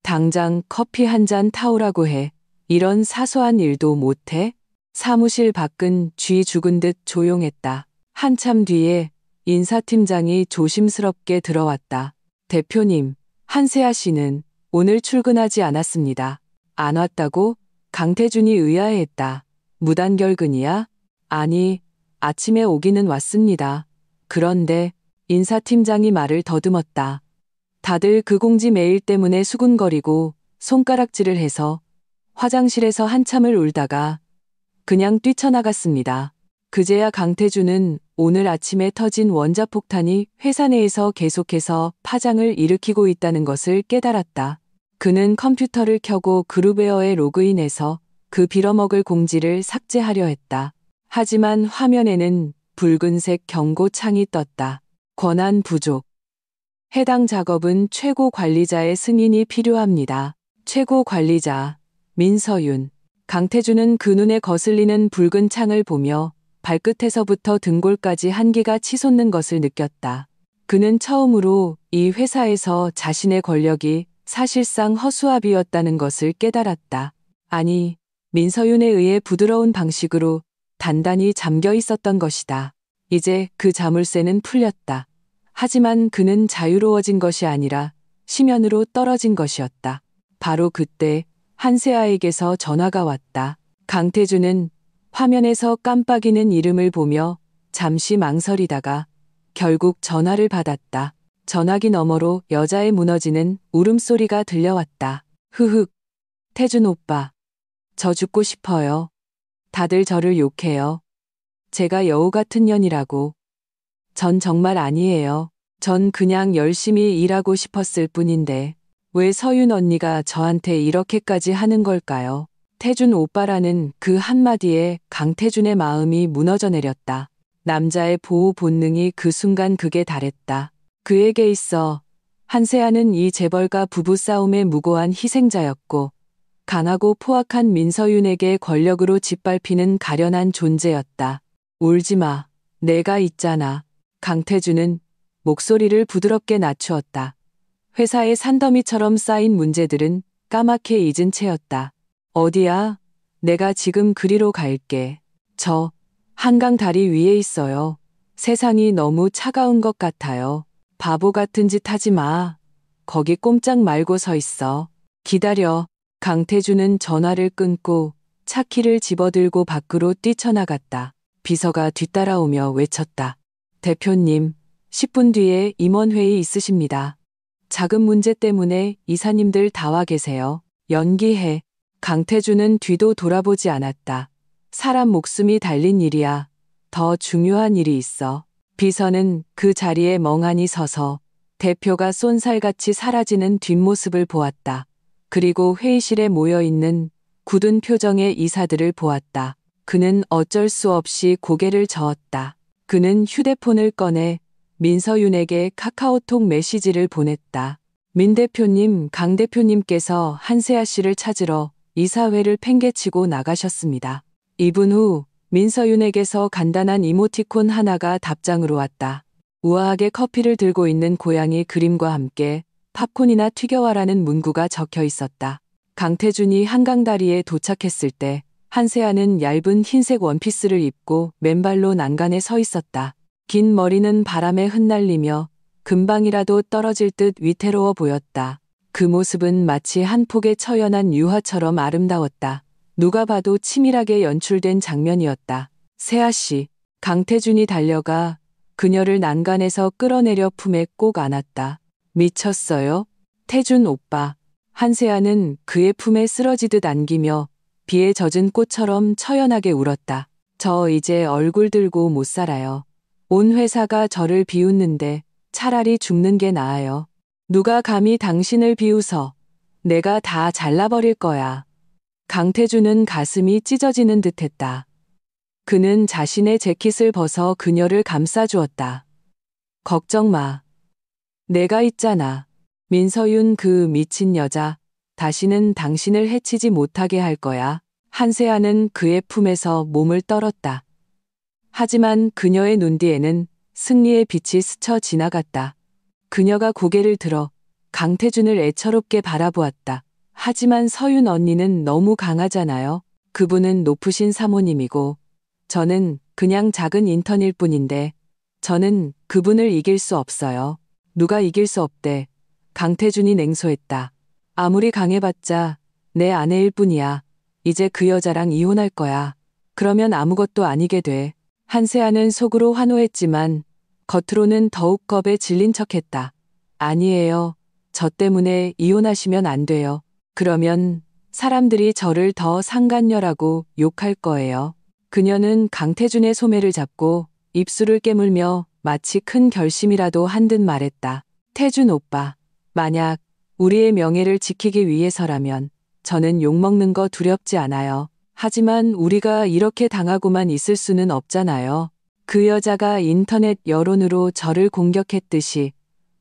당장 커피 한 잔 타오라고 해. 이런 사소한 일도 못해? 사무실 밖은 쥐 죽은 듯 조용했다. 한참 뒤에 인사팀장이 조심스럽게 들어왔다. 대표님, 한세아 씨는 오늘 출근하지 않았습니다. 안 왔다고? 강태준이 의아해했다. 무단결근이야? 아니, 아침에 오기는 왔습니다. 그런데 인사팀장이 말을 더듬었다. 다들 그 공지 메일 때문에 수군거리고 손가락질을 해서 화장실에서 한참을 울다가 그냥 뛰쳐나갔습니다. 그제야 강태준은 오늘 아침에 터진 원자폭탄이 회사 내에서 계속해서 파장을 일으키고 있다는 것을 깨달았다. 그는 컴퓨터를 켜고 그룹웨어에 로그인해서 그 빌어먹을 공지를 삭제하려 했다. 하지만 화면에는 붉은색 경고창이 떴다. 권한 부족. 해당 작업은 최고 관리자의 승인이 필요합니다. 최고 관리자 민서윤. 강태준은 그 눈에 거슬리는 붉은 창을 보며 발끝에서부터 등골까지 한기가 치솟는 것을 느꼈다. 그는 처음으로 이 회사에서 자신의 권력이 사실상 허수아비였다는 것을 깨달았다. 아니, 민서윤에 의해 부드러운 방식으로 단단히 잠겨 있었던 것이다. 이제 그 자물쇠는 풀렸다. 하지만 그는 자유로워진 것이 아니라 심연으로 떨어진 것이었다. 바로 그때 한세아에게서 전화가 왔다. 강태주는 화면에서 깜빡이는 이름을 보며 잠시 망설이다가 결국 전화를 받았다. 전화기 너머로 여자의 무너지는 울음소리가 들려왔다. 흐흑, 태준 오빠. 저 죽고 싶어요. 다들 저를 욕해요. 제가 여우 같은 년이라고. 전 정말 아니에요. 전 그냥 열심히 일하고 싶었을 뿐인데 왜 서윤 언니가 저한테 이렇게까지 하는 걸까요? 태준 오빠라는 그 한마디에 강태준의 마음이 무너져 내렸다. 남자의 보호 본능이 그 순간 극에 달했다. 그에게 있어 한세아는 이 재벌가 부부싸움의 무고한 희생자였고 강하고 포악한 민서윤에게 권력으로 짓밟히는 가련한 존재였다. 울지 마. 내가 있잖아. 강태준은 목소리를 부드럽게 낮추었다. 회사의 산더미처럼 쌓인 문제들은 까맣게 잊은 채였다. 어디야? 내가 지금 그리로 갈게. 저 한강 다리 위에 있어요. 세상이 너무 차가운 것 같아요. 바보 같은 짓 하지 마. 거기 꼼짝 말고 서 있어. 기다려. 강태준은 전화를 끊고 차키를 집어들고 밖으로 뛰쳐나갔다. 비서가 뒤따라오며 외쳤다. 대표님, 10분 뒤에 임원회의 있으십니다. 작은 문제 때문에 이사님들 다 와 계세요. 연기해. 강태준은 뒤도 돌아보지 않았다. 사람 목숨이 달린 일이야. 더 중요한 일이 있어. 비서는 그 자리에 멍하니 서서 대표가 쏜살같이 사라지는 뒷모습을 보았다. 그리고 회의실에 모여있는 굳은 표정의 이사들을 보았다. 그는 어쩔 수 없이 고개를 저었다. 그는 휴대폰을 꺼내 민서윤에게 카카오톡 메시지를 보냈다. 민 대표님, 강 대표님께서 한세아 씨를 찾으러 이사회를 팽개치고 나가셨습니다. 2분 후 민서윤에게서 간단한 이모티콘 하나가 답장으로 왔다. 우아하게 커피를 들고 있는 고양이 그림과 함께 팝콘이나 튀겨와라는 문구가 적혀 있었다. 강태준이 한강다리에 도착했을 때 한세아는 얇은 흰색 원피스를 입고 맨발로 난간에 서 있었다. 긴 머리는 바람에 흩날리며 금방이라도 떨어질 듯 위태로워 보였다. 그 모습은 마치 한 폭의 처연한 유화처럼 아름다웠다. 누가 봐도 치밀하게 연출된 장면이었다. 세아 씨, 강태준이 달려가 그녀를 난간에서 끌어내려 품에 꼭 안았다. 미쳤어요? 태준 오빠. 한세아는 그의 품에 쓰러지듯 안기며 비에 젖은 꽃처럼 처연하게 울었다. 저 이제 얼굴 들고 못 살아요. 온 회사가 저를 비웃는데 차라리 죽는 게 나아요. 누가 감히 당신을 비웃어. 내가 다 잘라버릴 거야. 강태준은 가슴이 찢어지는 듯했다. 그는 자신의 재킷을 벗어 그녀를 감싸주었다. 걱정 마. 내가 있잖아. 민서윤 그 미친 여자. 다시는 당신을 해치지 못하게 할 거야. 한세아는 그의 품에서 몸을 떨었다. 하지만 그녀의 눈 뒤에는 승리의 빛이 스쳐 지나갔다. 그녀가 고개를 들어 강태준을 애처롭게 바라보았다. 하지만 서윤 언니는 너무 강하잖아요. 그분은 높으신 사모님이고 저는 그냥 작은 인턴일 뿐인데 저는 그분을 이길 수 없어요. 누가 이길 수 없대. 강태준이 냉소했다. 아무리 강해봤자 내 아내일 뿐이야. 이제 그 여자랑 이혼할 거야. 그러면 아무것도 아니게 돼. 한세아는 속으로 환호했지만 겉으로는 더욱 겁에 질린 척했다. 아니에요. 저 때문에 이혼하시면 안 돼요. 그러면 사람들이 저를 더 상간녀라고 욕할 거예요. 그녀는 강태준의 소매를 잡고 입술을 깨물며 마치 큰 결심이라도 한 듯 말했다. 태준 오빠, 만약 우리의 명예를 지키기 위해서라면 저는 욕먹는 거 두렵지 않아요. 하지만 우리가 이렇게 당하고만 있을 수는 없잖아요. 그 여자가 인터넷 여론으로 저를 공격했듯이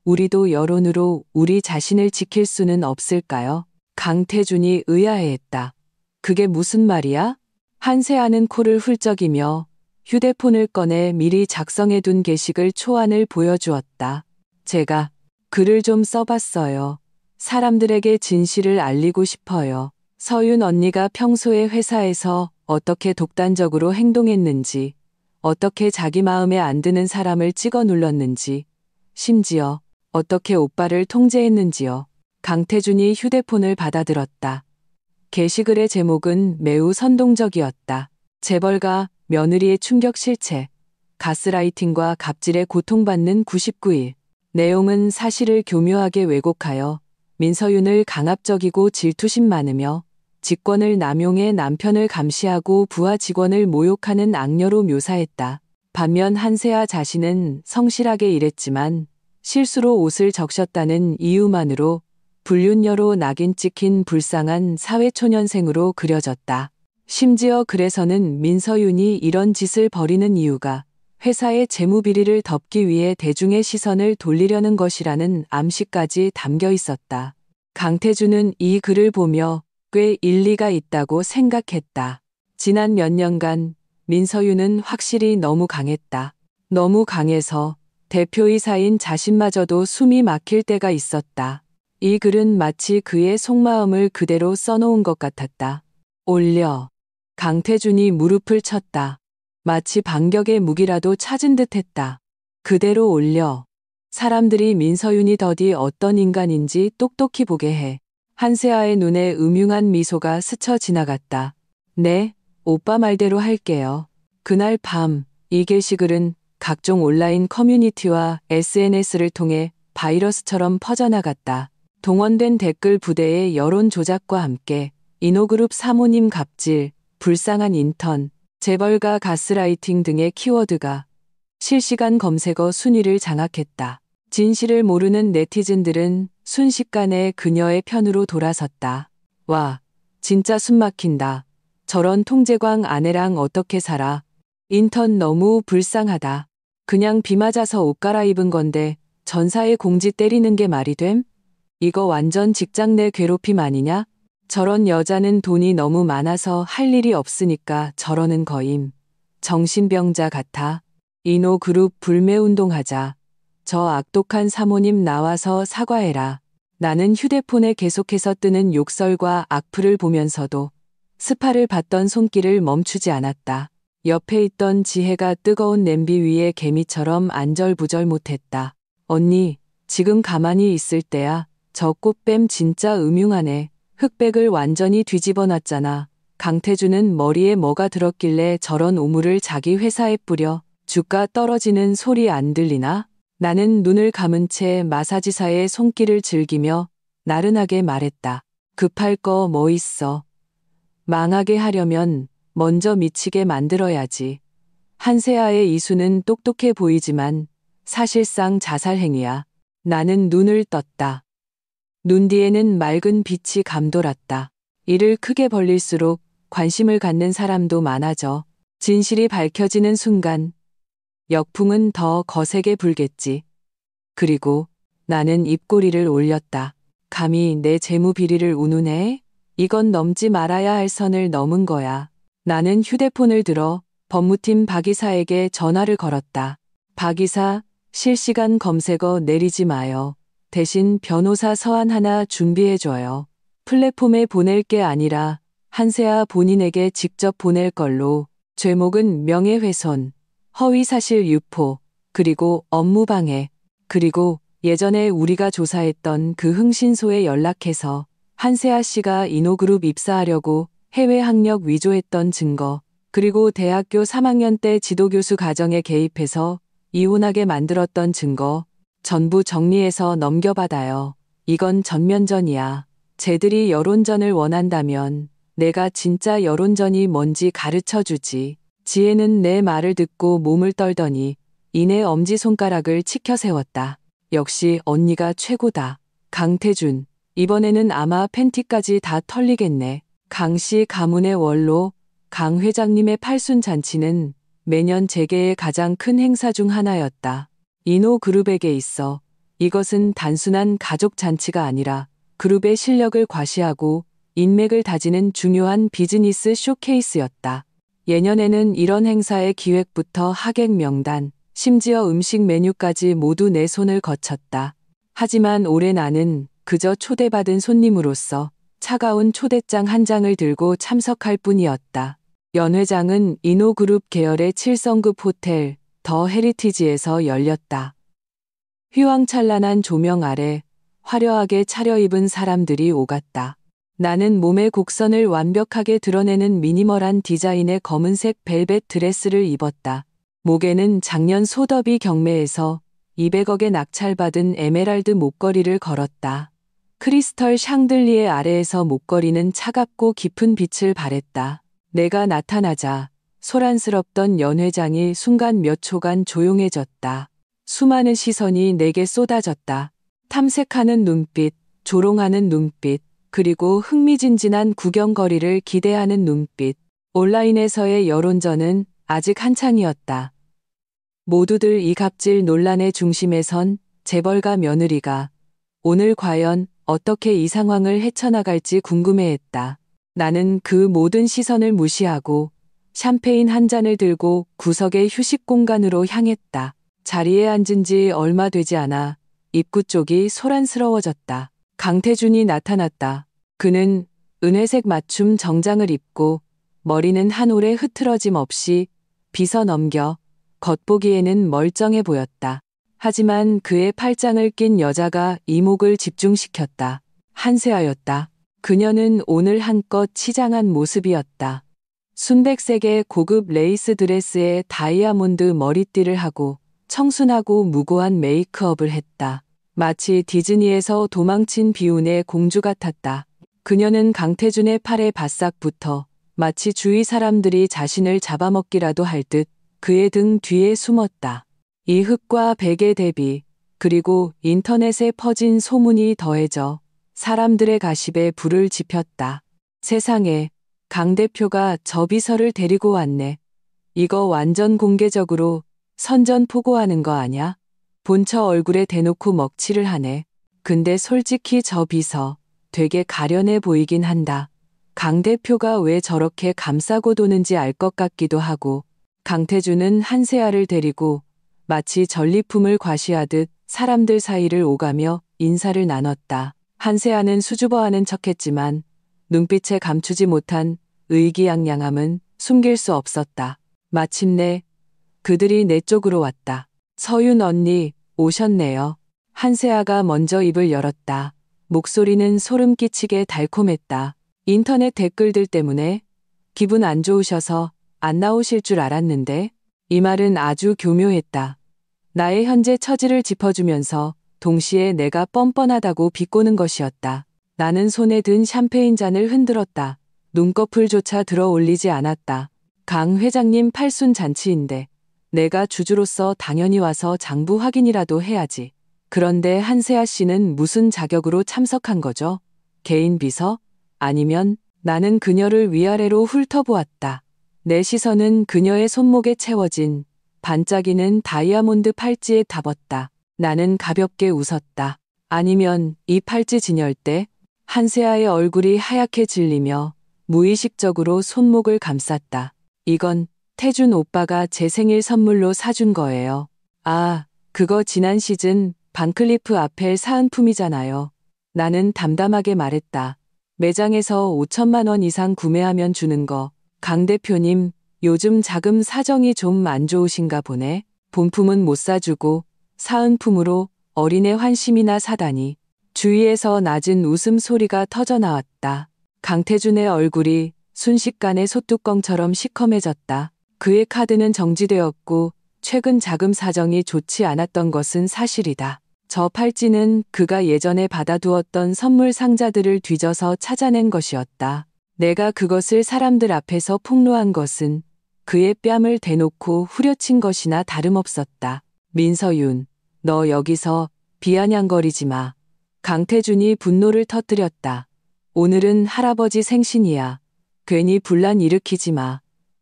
우리도 여론으로 우리 자신을 지킬 수는 없을까요? 강태준이 의아해했다. 그게 무슨 말이야? 한세아는 코를 훌쩍이며 휴대폰을 꺼내 미리 작성해둔 게시글 초안을 보여주었다. 제가 글을 좀 써봤어요. 사람들에게 진실을 알리고 싶어요. 서윤 언니가 평소에 회사에서 어떻게 독단적으로 행동했는지, 어떻게 자기 마음에 안 드는 사람을 찍어 눌렀는지, 심지어 어떻게 오빠를 통제했는지요. 강태준이 휴대폰을 받아들었다. 게시글의 제목은 매우 선동적이었다. 재벌가 며느리의 충격 실체, 가스라이팅과 갑질에 고통받는 99일. 내용은 사실을 교묘하게 왜곡하여 민서윤을 강압적이고 질투심 많으며 직권을 남용해 남편을 감시하고 부하 직원을 모욕하는 악녀로 묘사했다. 반면 한세아 자신은 성실하게 일했지만 실수로 옷을 적셨다는 이유만으로 불륜녀로 낙인 찍힌 불쌍한 사회초년생으로 그려졌다. 심지어 글에서는 민서윤이 이런 짓을 벌이는 이유가 회사의 재무비리를 덮기 위해 대중의 시선을 돌리려는 것이라는 암시까지 담겨 있었다. 강태준은 이 글을 보며 꽤 일리가 있다고 생각했다. 지난 몇 년간 민서윤은 확실히 너무 강했다. 너무 강해서 대표이사인 자신마저도 숨이 막힐 때가 있었다. 이 글은 마치 그의 속마음을 그대로 써놓은 것 같았다. 올려. 강태준이 무릎을 쳤다. 마치 반격의 무기라도 찾은 듯했다. 그대로 올려. 사람들이 민서윤이 더디 어떤 인간인지 똑똑히 보게 해. 한세아의 눈에 음흉한 미소가 스쳐 지나갔다. 네, 오빠 말대로 할게요. 그날 밤, 이 게시글은 각종 온라인 커뮤니티와 SNS를 통해 바이러스처럼 퍼져나갔다. 동원된 댓글 부대의 여론 조작과 함께 인호그룹 사모님 갑질, 불쌍한 인턴, 재벌가 가스라이팅 등의 키워드가 실시간 검색어 순위를 장악했다. 진실을 모르는 네티즌들은 순식간에 그녀의 편으로 돌아섰다. 와, 진짜 숨막힌다. 저런 통제광 아내랑 어떻게 살아. 인턴 너무 불쌍하다. 그냥 비 맞아서 옷 갈아입은 건데 전사의 공지 때리는 게 말이 됨? 이거 완전 직장 내 괴롭힘 아니냐? 저런 여자는 돈이 너무 많아서 할 일이 없으니까 저러는 거임. 정신병자 같아. 인호그룹 불매운동하자. 저 악독한 사모님 나와서 사과해라. 나는 휴대폰에 계속해서 뜨는 욕설과 악플을 보면서도 스파를 받던 손길을 멈추지 않았다. 옆에 있던 지혜가 뜨거운 냄비 위에 개미처럼 안절부절 못했다. 언니, 지금 가만히 있을 때야. 저 꽃뱀 진짜 음흉하네. 흑백을 완전히 뒤집어 놨잖아. 강태준은 머리에 뭐가 들었길래 저런 오물을 자기 회사에 뿌려. 주가 떨어지는 소리 안 들리나? 나는 눈을 감은 채 마사지사의 손길을 즐기며 나른하게 말했다. 급할 거 뭐 있어. 망하게 하려면 먼저 미치게 만들어야지. 한세아의 이수는 똑똑해 보이지만 사실상 자살 행위야. 나는 눈을 떴다. 눈 뒤에는 맑은 빛이 감돌았다. 이를 크게 벌릴수록 관심을 갖는 사람도 많아져. 진실이 밝혀지는 순간 역풍은 더 거세게 불겠지. 그리고 나는 입꼬리를 올렸다. 감히 내 재무 비리를 운운해? 이건 넘지 말아야 할 선을 넘은 거야. 나는 휴대폰을 들어 법무팀 박 이사에게 전화를 걸었다. 박 이사, 실시간 검색어 내리지 마요. 대신 변호사 서한 하나 준비해줘요. 플랫폼에 보낼 게 아니라 한세아 본인에게 직접 보낼 걸로. 죄목은 명예훼손, 허위사실 유포, 그리고 업무방해, 그리고 예전에 우리가 조사했던 그 흥신소에 연락해서 한세아 씨가 인호그룹 입사하려고 해외 학력 위조했던 증거, 그리고 대학교 3학년 때 지도교수 가정에 개입해서 이혼하게 만들었던 증거, 전부 정리해서 넘겨받아요. 이건 전면전이야. 쟤들이 여론전을 원한다면 내가 진짜 여론전이 뭔지 가르쳐주지. 지혜는 내 말을 듣고 몸을 떨더니 이내 엄지손가락을 치켜 세웠다. 역시 언니가 최고다. 강태준, 이번에는 아마 팬티까지 다 털리겠네. 강씨 가문의 원로, 강 회장님의 팔순잔치는 매년 재계의 가장 큰 행사 중 하나였다. 인호그룹에게 있어 이것은 단순한 가족 잔치가 아니라 그룹의 실력을 과시하고 인맥을 다지는 중요한 비즈니스 쇼케이스였다. 예년에는 이런 행사의 기획부터 하객 명단, 심지어 음식 메뉴까지 모두 내 손을 거쳤다. 하지만 올해 나는 그저 초대받은 손님으로서 차가운 초대장 한 장을 들고 참석할 뿐이었다. 연회장은 이노그룹 계열의 7성급 호텔 더 헤리티지에서 열렸다. 휘황찬란한 조명 아래 화려하게 차려입은 사람들이 오갔다. 나는 몸의 곡선을 완벽하게 드러내는 미니멀한 디자인의 검은색 벨벳 드레스를 입었다. 목에는 작년 소더비 경매에서 200억에 낙찰받은 에메랄드 목걸이를 걸었다. 크리스털 샹들리에 아래에서 목걸이는 차갑고 깊은 빛을 발했다. 내가 나타나자 소란스럽던 연회장이 순간 몇 초간 조용해졌다. 수많은 시선이 내게 쏟아졌다. 탐색하는 눈빛, 조롱하는 눈빛, 그리고 흥미진진한 구경거리를 기대하는 눈빛. 온라인에서의 여론전은 아직 한창이었다. 모두들 이 갑질 논란의 중심에 선 재벌가 며느리가 오늘 과연 어떻게 이 상황을 헤쳐나갈지 궁금해했다. 나는 그 모든 시선을 무시하고 샴페인 한 잔을 들고 구석의 휴식 공간으로 향했다. 자리에 앉은 지 얼마 되지 않아 입구 쪽이 소란스러워졌다. 강태준이 나타났다. 그는 은회색 맞춤 정장을 입고 머리는 한 올에 흐트러짐 없이 빗어 넘겨 겉보기에는 멀쩡해 보였다. 하지만 그의 팔짱을 낀 여자가 이목을 집중시켰다. 한세아였다. 그녀는 오늘 한껏 치장한 모습이었다. 순백색의 고급 레이스 드레스에 다이아몬드 머리띠를 하고 청순하고 무고한 메이크업을 했다. 마치 디즈니에서 도망친 비운의 공주 같았다. 그녀는 강태준의 팔에 바싹 붙어 마치 주위 사람들이 자신을 잡아먹기라도 할 듯 그의 등 뒤에 숨었다. 이 흙과 백의 대비, 그리고 인터넷에 퍼진 소문이 더해져 사람들의 가십에 불을 지폈다. 세상에, 강 대표가 저 비서를 데리고 왔네. 이거 완전 공개적으로 선전포고하는 거 아냐? 본처 얼굴에 대놓고 먹칠을 하네. 근데 솔직히 저 비서 되게 가련해 보이긴 한다. 강 대표가 왜 저렇게 감싸고 도는지 알 것 같기도 하고. 강태준은 한세아를 데리고 마치 전리품을 과시하듯 사람들 사이를 오가며 인사를 나눴다. 한세아는 수줍어하는 척했지만 눈빛에 감추지 못한 의기양양함은 숨길 수 없었다. 마침내 그들이 내 쪽으로 왔다. 서윤 언니, 오셨네요. 한세아가 먼저 입을 열었다. 목소리는 소름 끼치게 달콤했다. 인터넷 댓글들 때문에 기분 안 좋으셔서 안 나오실 줄 알았는데. 이 말은 아주 교묘했다. 나의 현재 처지를 짚어주면서 동시에 내가 뻔뻔하다고 비꼬는 것이었다. 나는 손에 든 샴페인 잔을 흔들었다. 눈꺼풀조차 들어 올리지 않았다. 강 회장님 팔순 잔치인데 내가 주주로서 당연히 와서 장부 확인이라도 해야지. 그런데 한세아 씨는 무슨 자격으로 참석한 거죠? 개인 비서? 아니면? 나는 그녀를 위아래로 훑어보았다. 내 시선은 그녀의 손목에 채워진 반짝이는 다이아몬드 팔찌에 답었다. 나는 가볍게 웃었다. 아니면 이 팔찌 진열대? 한세아의 얼굴이 하얗게 질리며 무의식적으로 손목을 감쌌다. 이건 태준 오빠가 제 생일 선물로 사준 거예요. 아, 그거 지난 시즌 반클리프 아펠 사은품이잖아요. 나는 담담하게 말했다. 매장에서 5천만 원 이상 구매하면 주는 거. 강 대표님, 요즘 자금 사정이 좀 안 좋으신가 보네. 본품은 못 사주고 사은품으로 어린애 환심이나 사다니. 주위에서 낮은 웃음소리가 터져나왔다. 강태준의 얼굴이 순식간에 솥뚜껑처럼 시커매졌다. 그의 카드는 정지되었고 최근 자금 사정이 좋지 않았던 것은 사실이다. 저 팔찌는 그가 예전에 받아두었던 선물 상자들을 뒤져서 찾아낸 것이었다. 내가 그것을 사람들 앞에서 폭로한 것은 그의 뺨을 대놓고 후려친 것이나 다름없었다. 민서윤, 너 여기서 비아냥거리지 마. 강태준이 분노를 터뜨렸다. 오늘은 할아버지 생신이야. 괜히 분란 일으키지 마.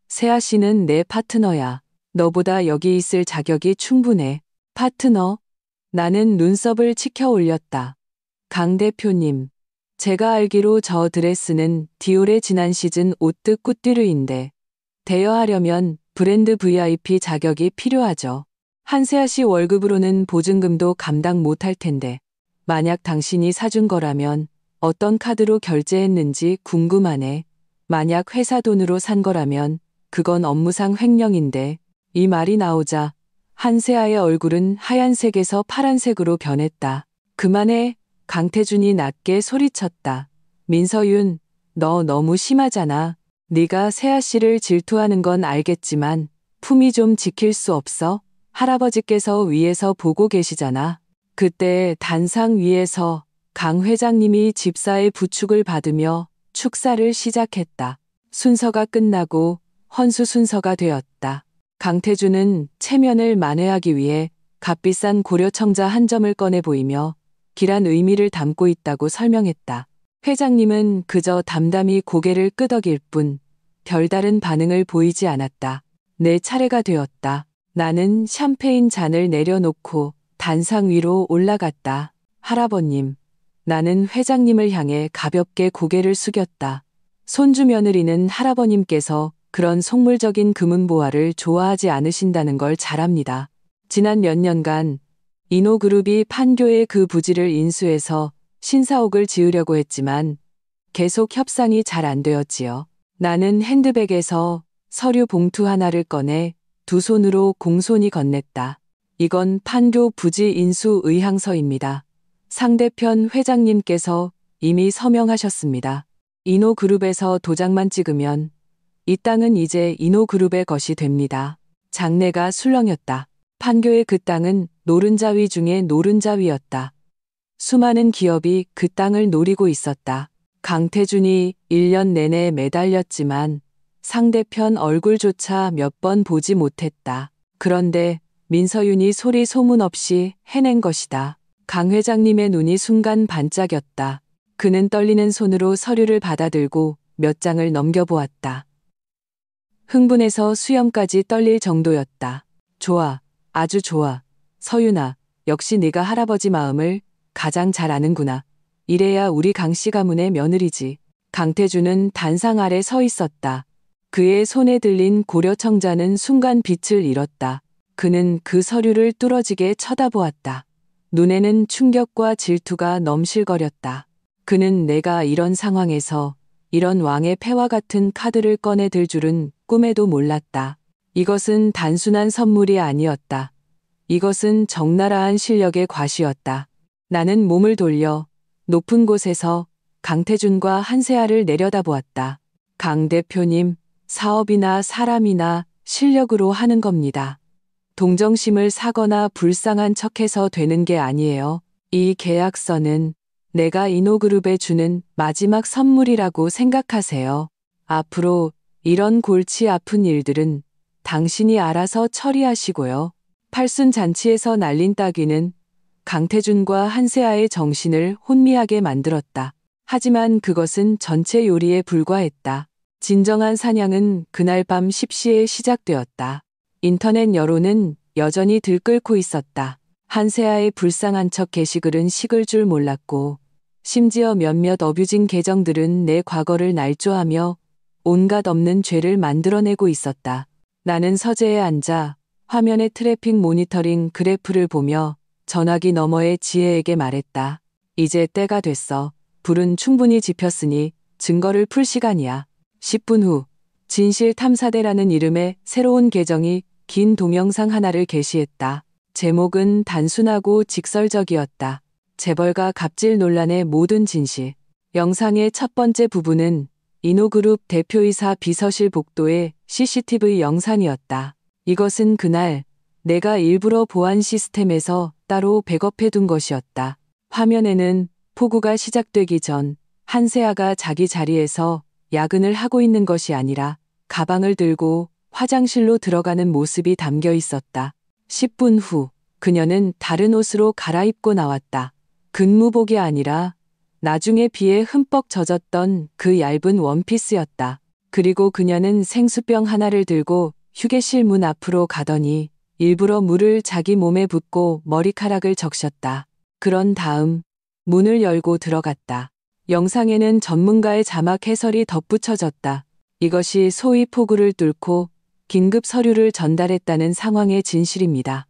세아 씨는 내 파트너야. 너보다 여기 있을 자격이 충분해. 파트너? 나는 눈썹을 치켜 올렸다. 강 대표님, 제가 알기로 저 드레스는 디올의 지난 시즌 오뜨 꾸띠르인데 대여하려면 브랜드 VIP 자격이 필요하죠. 한세아 씨 월급으로는 보증금도 감당 못할 텐데 만약 당신이 사준 거라면 어떤 카드로 결제했는지 궁금하네. 만약 회사 돈으로 산 거라면 그건 업무상 횡령인데. 이 말이 나오자 한세아의 얼굴은 하얀색에서 파란색으로 변했다. 그만해. 강태준이 낮게 소리쳤다. 민서윤, 너 너무 심하잖아. 네가 세아 씨를 질투하는 건 알겠지만 품위 좀 지킬 수 없어? 할아버지께서 위에서 보고 계시잖아. 그때 단상 위에서 강 회장님이 집사의 부축을 받으며 축사를 시작했다. 순서가 끝나고 헌수 순서가 되었다. 강태준은 체면을 만회하기 위해 값비싼 고려청자 한 점을 꺼내 보이며 길한 의미를 담고 있다고 설명했다. 회장님은 그저 담담히 고개를 끄덕일 뿐 별다른 반응을 보이지 않았다. 내 차례가 되었다. 나는 샴페인 잔을 내려놓고 단상 위로 올라갔다. 할아버님. 나는 회장님을 향해 가볍게 고개를 숙였다. 손주 며느리는 할아버님께서 그런 속물적인 금은보화를 좋아하지 않으신다는 걸 잘 압니다. 지난 몇 년간 인호그룹이 판교의 그 부지를 인수해서 신사옥을 지으려고 했지만 계속 협상이 잘 안 되었지요. 나는 핸드백에서 서류 봉투 하나를 꺼내 두 손으로 공손히 건넸다. 이건 판교 부지 인수 의향서입니다. 상대편 회장님께서 이미 서명하셨습니다. 인호그룹에서 도장만 찍으면 이 땅은 이제 인호그룹의 것이 됩니다. 장내가 술렁였다. 판교의 그 땅은 노른자위 중에 노른자위였다. 수많은 기업이 그 땅을 노리고 있었다. 강태준이 1년 내내 매달렸지만 상대편 얼굴조차 몇 번 보지 못했다. 그런데 민서윤이 소리 소문 없이 해낸 것이다. 강 회장님의 눈이 순간 반짝였다. 그는 떨리는 손으로 서류를 받아들고 몇 장을 넘겨보았다. 흥분해서 수염까지 떨릴 정도였다. 좋아, 아주 좋아. 서윤아, 역시 네가 할아버지 마음을 가장 잘 아는구나. 이래야 우리 강씨 가문의 며느리지. 강태준은 단상 아래 서 있었다. 그의 손에 들린 고려청자는 순간 빛을 잃었다. 그는 그 서류를 뚫어지게 쳐다보았다. 눈에는 충격과 질투가 넘실거렸다. 그는 내가 이런 상황에서 이런 왕의 패와 같은 카드를 꺼내 들 줄은 꿈에도 몰랐다. 이것은 단순한 선물이 아니었다. 이것은 적나라한 실력의 과시였다. 나는 몸을 돌려 높은 곳에서 강태준과 한세아를 내려다보았다. 강 대표님, 사업이나 사람이나 실력으로 하는 겁니다. 동정심을 사거나 불쌍한 척해서 되는 게 아니에요. 이 계약서는 내가 인호그룹에 주는 마지막 선물이라고 생각하세요. 앞으로 이런 골치 아픈 일들은 당신이 알아서 처리하시고요. 팔순잔치에서 날린 따귀는 강태준과 한세아의 정신을 혼미하게 만들었다. 하지만 그것은 전체 요리에 불과했다. 진정한 사냥은 그날 밤 10시에 시작되었다. 인터넷 여론은 여전히 들끓고 있었다. 한세아의 불쌍한 척 게시글은 식을 줄 몰랐고 심지어 몇몇 어뷰징 계정들은 내 과거를 날조하며 온갖 없는 죄를 만들어내고 있었다. 나는 서재에 앉아 화면의 트래픽 모니터링 그래프를 보며 전화기 너머의 지혜에게 말했다. 이제 때가 됐어. 불은 충분히 지폈으니 증거를 풀 시간이야. 10분 후 진실탐사대라는 이름의 새로운 계정이 긴 동영상 하나를 게시했다. 제목은 단순하고 직설적이었다. 재벌가 갑질 논란의 모든 진실. 영상의 첫 번째 부분은 인호그룹 대표이사 비서실 복도의 CCTV 영상이었다. 이것은 그날 내가 일부러 보안 시스템에서 따로 백업해둔 것이었다. 화면에는 폭우가 시작되기 전 한세아가 자기 자리에서 야근을 하고 있는 것이 아니라 가방을 들고 화장실로 들어가는 모습이 담겨 있었다. 10분 후 그녀는 다른 옷으로 갈아입고 나왔다. 근무복이 아니라 나중에 비에 흠뻑 젖었던 그 얇은 원피스였다. 그리고 그녀는 생수병 하나를 들고 휴게실 문 앞으로 가더니 일부러 물을 자기 몸에 붓고 머리카락을 적셨다. 그런 다음 문을 열고 들어갔다. 영상에는 전문가의 자막 해설이 덧붙여졌다. 이것이 소위 폭우를 뚫고 긴급 서류를 전달했다는 상황의 진실입니다.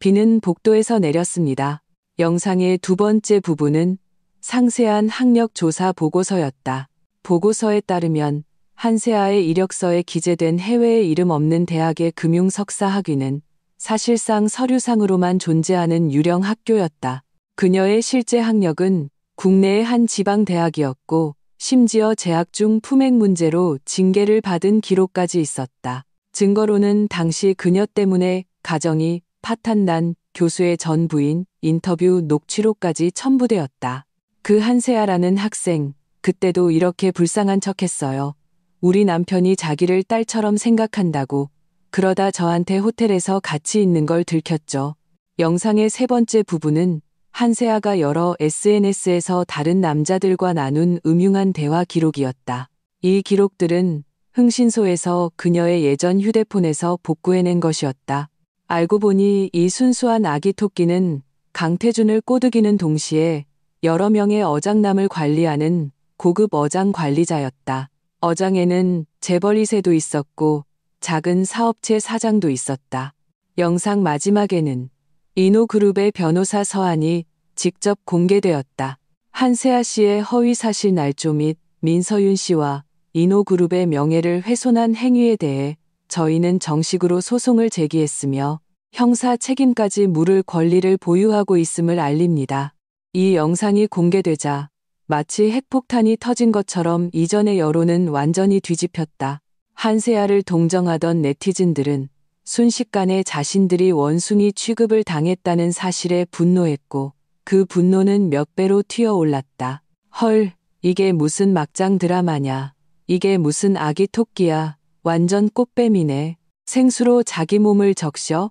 비는 복도에서 내렸습니다. 영상의 두 번째 부분은 상세한 학력 조사 보고서였다. 보고서에 따르면 한세아의 이력서에 기재된 해외에 이름 없는 대학의 금융 석사 학위는 사실상 서류상으로만 존재하는 유령 학교였다. 그녀의 실제 학력은 국내의 한 지방 대학이었고 심지어 재학 중 품행 문제로 징계를 받은 기록까지 있었다. 증거로는 당시 그녀 때문에 가정이 파탄난 교수의 전 부인 인터뷰 녹취록까지 첨부되었다. 그 한세아라는 학생, 그때도 이렇게 불쌍한 척했어요. 우리 남편이 자기를 딸처럼 생각한다고. 그러다 저한테 호텔에서 같이 있는 걸 들켰죠. 영상의 세 번째 부분은 한세아가 여러 SNS에서 다른 남자들과 나눈 음흉한 대화 기록이었다. 이 기록들은 흥신소에서 그녀의 예전 휴대폰에서 복구해낸 것이었다. 알고 보니 이 순수한 아기 토끼는 강태준을 꼬드기는 동시에 여러 명의 어장남을 관리하는 고급 어장 관리자였다. 어장에는 재벌 2세도 있었고 작은 사업체 사장도 있었다. 영상 마지막에는 이노그룹의 변호사 서한이 직접 공개되었다. 한세아 씨의 허위사실 날조 및 민서윤 씨와 이노그룹의 명예를 훼손한 행위에 대해 저희는 정식으로 소송을 제기했으며 형사 책임까지 물을 권리를 보유하고 있음을 알립니다. 이 영상이 공개되자 마치 핵폭탄이 터진 것처럼 이전의 여론은 완전히 뒤집혔다. 한세아를 동정하던 네티즌들은 순식간에 자신들이 원숭이 취급을 당했다는 사실에 분노했고 그 분노는 몇 배로 튀어올랐다. 헐, 이게 무슨 막장 드라마냐. 이게 무슨 아기 토끼야. 완전 꽃뱀이네. 생수로 자기 몸을 적셔?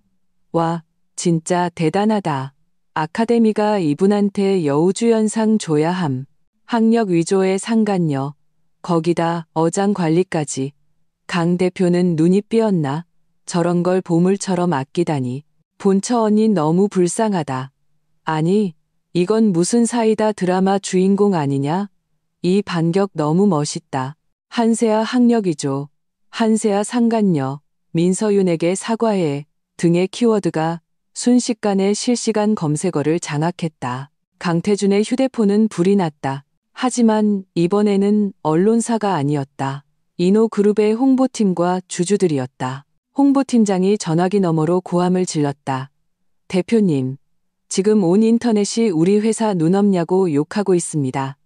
와, 진짜 대단하다. 아카데미가 이분한테 여우주연상 줘야 함. 학력 위조의 상간녀. 거기다 어장 관리까지. 강 대표는 눈이 삐었나? 저런 걸 보물처럼 아끼다니. 본처 언니 너무 불쌍하다. 아니, 이건 무슨 사이다 드라마 주인공 아니냐? 이 반격 너무 멋있다. 한세아 학력 위조, 한세아 상간녀, 민서윤에게 사과해 등의 키워드가 순식간에 실시간 검색어를 장악했다. 강태준의 휴대폰은 불이 났다. 하지만 이번에는 언론사가 아니었다. 이노그룹의 홍보팀과 주주들이었다. 홍보팀장이 전화기 너머로 고함을 질렀다. 대표님, 지금 온 인터넷이 우리 회사 눈 없냐고 욕하고 있습니다.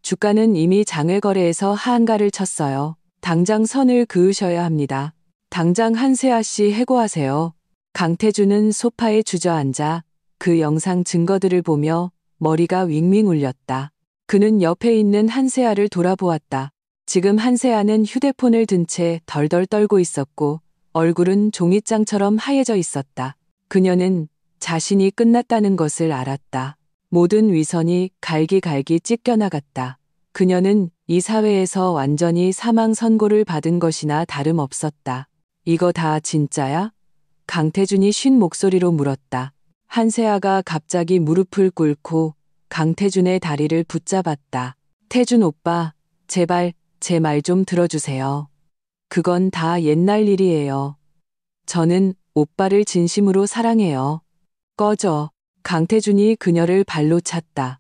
주가는 이미 장외거래에서 하한가를 쳤어요. 당장 선을 그으셔야 합니다. 당장 한세아 씨 해고하세요. 강태준은 소파에 주저앉아 그 영상 증거들을 보며 머리가 윙윙 울렸다. 그는 옆에 있는 한세아를 돌아보았다. 지금 한세아는 휴대폰을 든 채 덜덜 떨고 있었고 얼굴은 종이장처럼 하얘져 있었다. 그녀는 자신이 끝났다는 것을 알았다. 모든 위선이 갈기갈기 찢겨나갔다. 그녀는 이 사회에서 완전히 사망 선고를 받은 것이나 다름없었다. 이거 다 진짜야? 강태준이 쉰 목소리로 물었다. 한세아가 갑자기 무릎을 꿇고 강태준의 다리를 붙잡았다. 태준 오빠, 제발 제 말 좀 들어주세요. 그건 다 옛날 일이에요. 저는 오빠를 진심으로 사랑해요. 꺼져. 강태준이 그녀를 발로 찼다.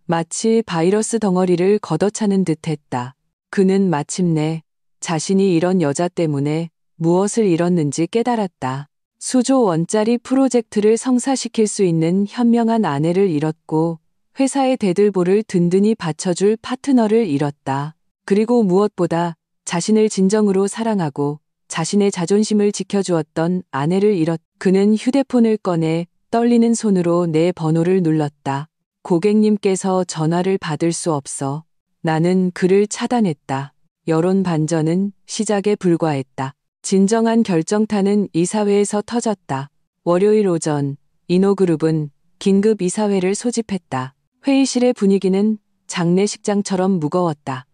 마치 바이러스 덩어리를 걷어차는 듯했다. 그는 마침내 자신이 이런 여자 때문에 무엇을 잃었는지 깨달았다. 수조 원짜리 프로젝트를 성사시킬 수 있는 현명한 아내를 잃었고 회사의 대들보를 든든히 받쳐줄 파트너를 잃었다. 그리고 무엇보다 자신을 진정으로 사랑하고 자신의 자존심을 지켜주었던 아내를 그는 휴대폰을 꺼내 떨리는 손으로 내 번호를 눌렀다. 고객님께서 전화를 받을 수 없어. 나는 그를 차단했다. 여론 반전은 시작에 불과했다. 진정한 결정타는 이사회에서 터졌다. 월요일 오전 이노그룹은 긴급 이사회를 소집했다. 회의실의 분위기는 장례식장처럼 무거웠다.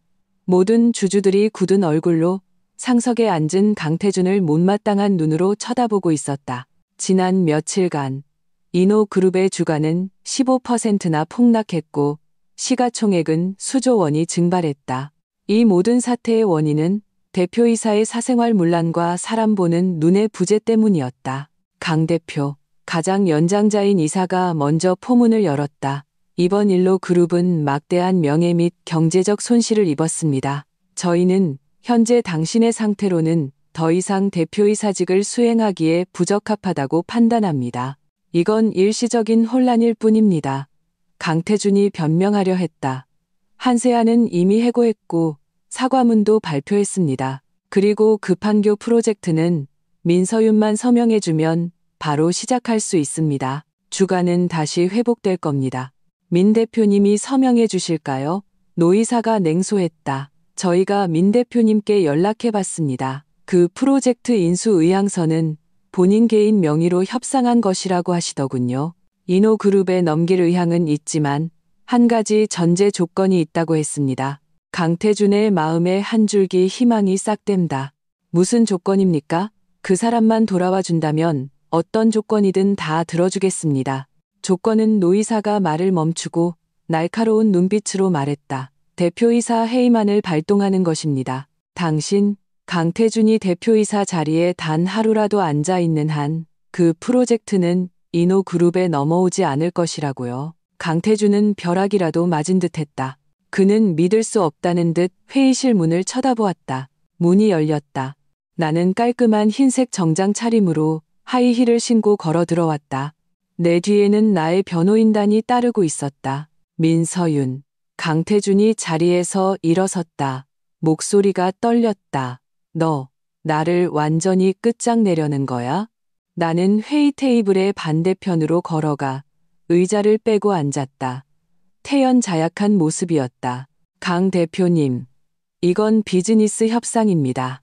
모든 주주들이 굳은 얼굴로 상석에 앉은 강태준을 못마땅한 눈으로 쳐다보고 있었다. 지난 며칠간 이노그룹의 주가는 15%나 폭락했고 시가총액은 수조 원이 증발했다. 이 모든 사태의 원인은 대표이사의 사생활 문란과 사람 보는 눈의 부재 때문이었다. 강 대표, 가장 연장자인 이사가 먼저 포문을 열었다. 이번 일로 그룹은 막대한 명예 및 경제적 손실을 입었습니다. 저희는 현재 당신의 상태로는 더 이상 대표이사직을 수행하기에 부적합하다고 판단합니다. 이건 일시적인 혼란일 뿐입니다. 강태준이 변명하려 했다. 한세아는 이미 해고했고 사과문도 발표했습니다. 그리고 급한교 프로젝트는 민서윤만 서명해주면 바로 시작할 수 있습니다. 주가는 다시 회복될 겁니다. 민 대표님이 서명해 주실까요? 노이사가 냉소했다. 저희가 민 대표님께 연락해봤습니다. 그 프로젝트 인수 의향서는 본인 개인 명의로 협상한 것이라고 하시더군요. 이노그룹에 넘길 의향은 있지만 한 가지 전제 조건이 있다고 했습니다. 강태준의 마음에 한 줄기 희망이 싹 댐다. 무슨 조건입니까? 그 사람만 돌아와 준다면 어떤 조건이든 다 들어주겠습니다. 조건은 노이사가 말을 멈추고 날카로운 눈빛으로 말했다. 대표이사 해임안을 발동하는 것입니다. 당신, 강태준이 대표이사 자리에 단 하루라도 앉아 있는 한 그 프로젝트는 이노그룹에 넘어오지 않을 것이라고요. 강태준은 벼락이라도 맞은 듯했다. 그는 믿을 수 없다는 듯 회의실 문을 쳐다보았다. 문이 열렸다. 나는 깔끔한 흰색 정장 차림으로 하이힐을 신고 걸어 들어왔다. 내 뒤에는 나의 변호인단이 따르고 있었다. 민서윤, 강태준이 자리에서 일어섰다. 목소리가 떨렸다. 너, 나를 완전히 끝장내려는 거야? 나는 회의 테이블의 반대편으로 걸어가 의자를 빼고 앉았다. 태연자약한 모습이었다. 강 대표님, 이건 비즈니스 협상입니다.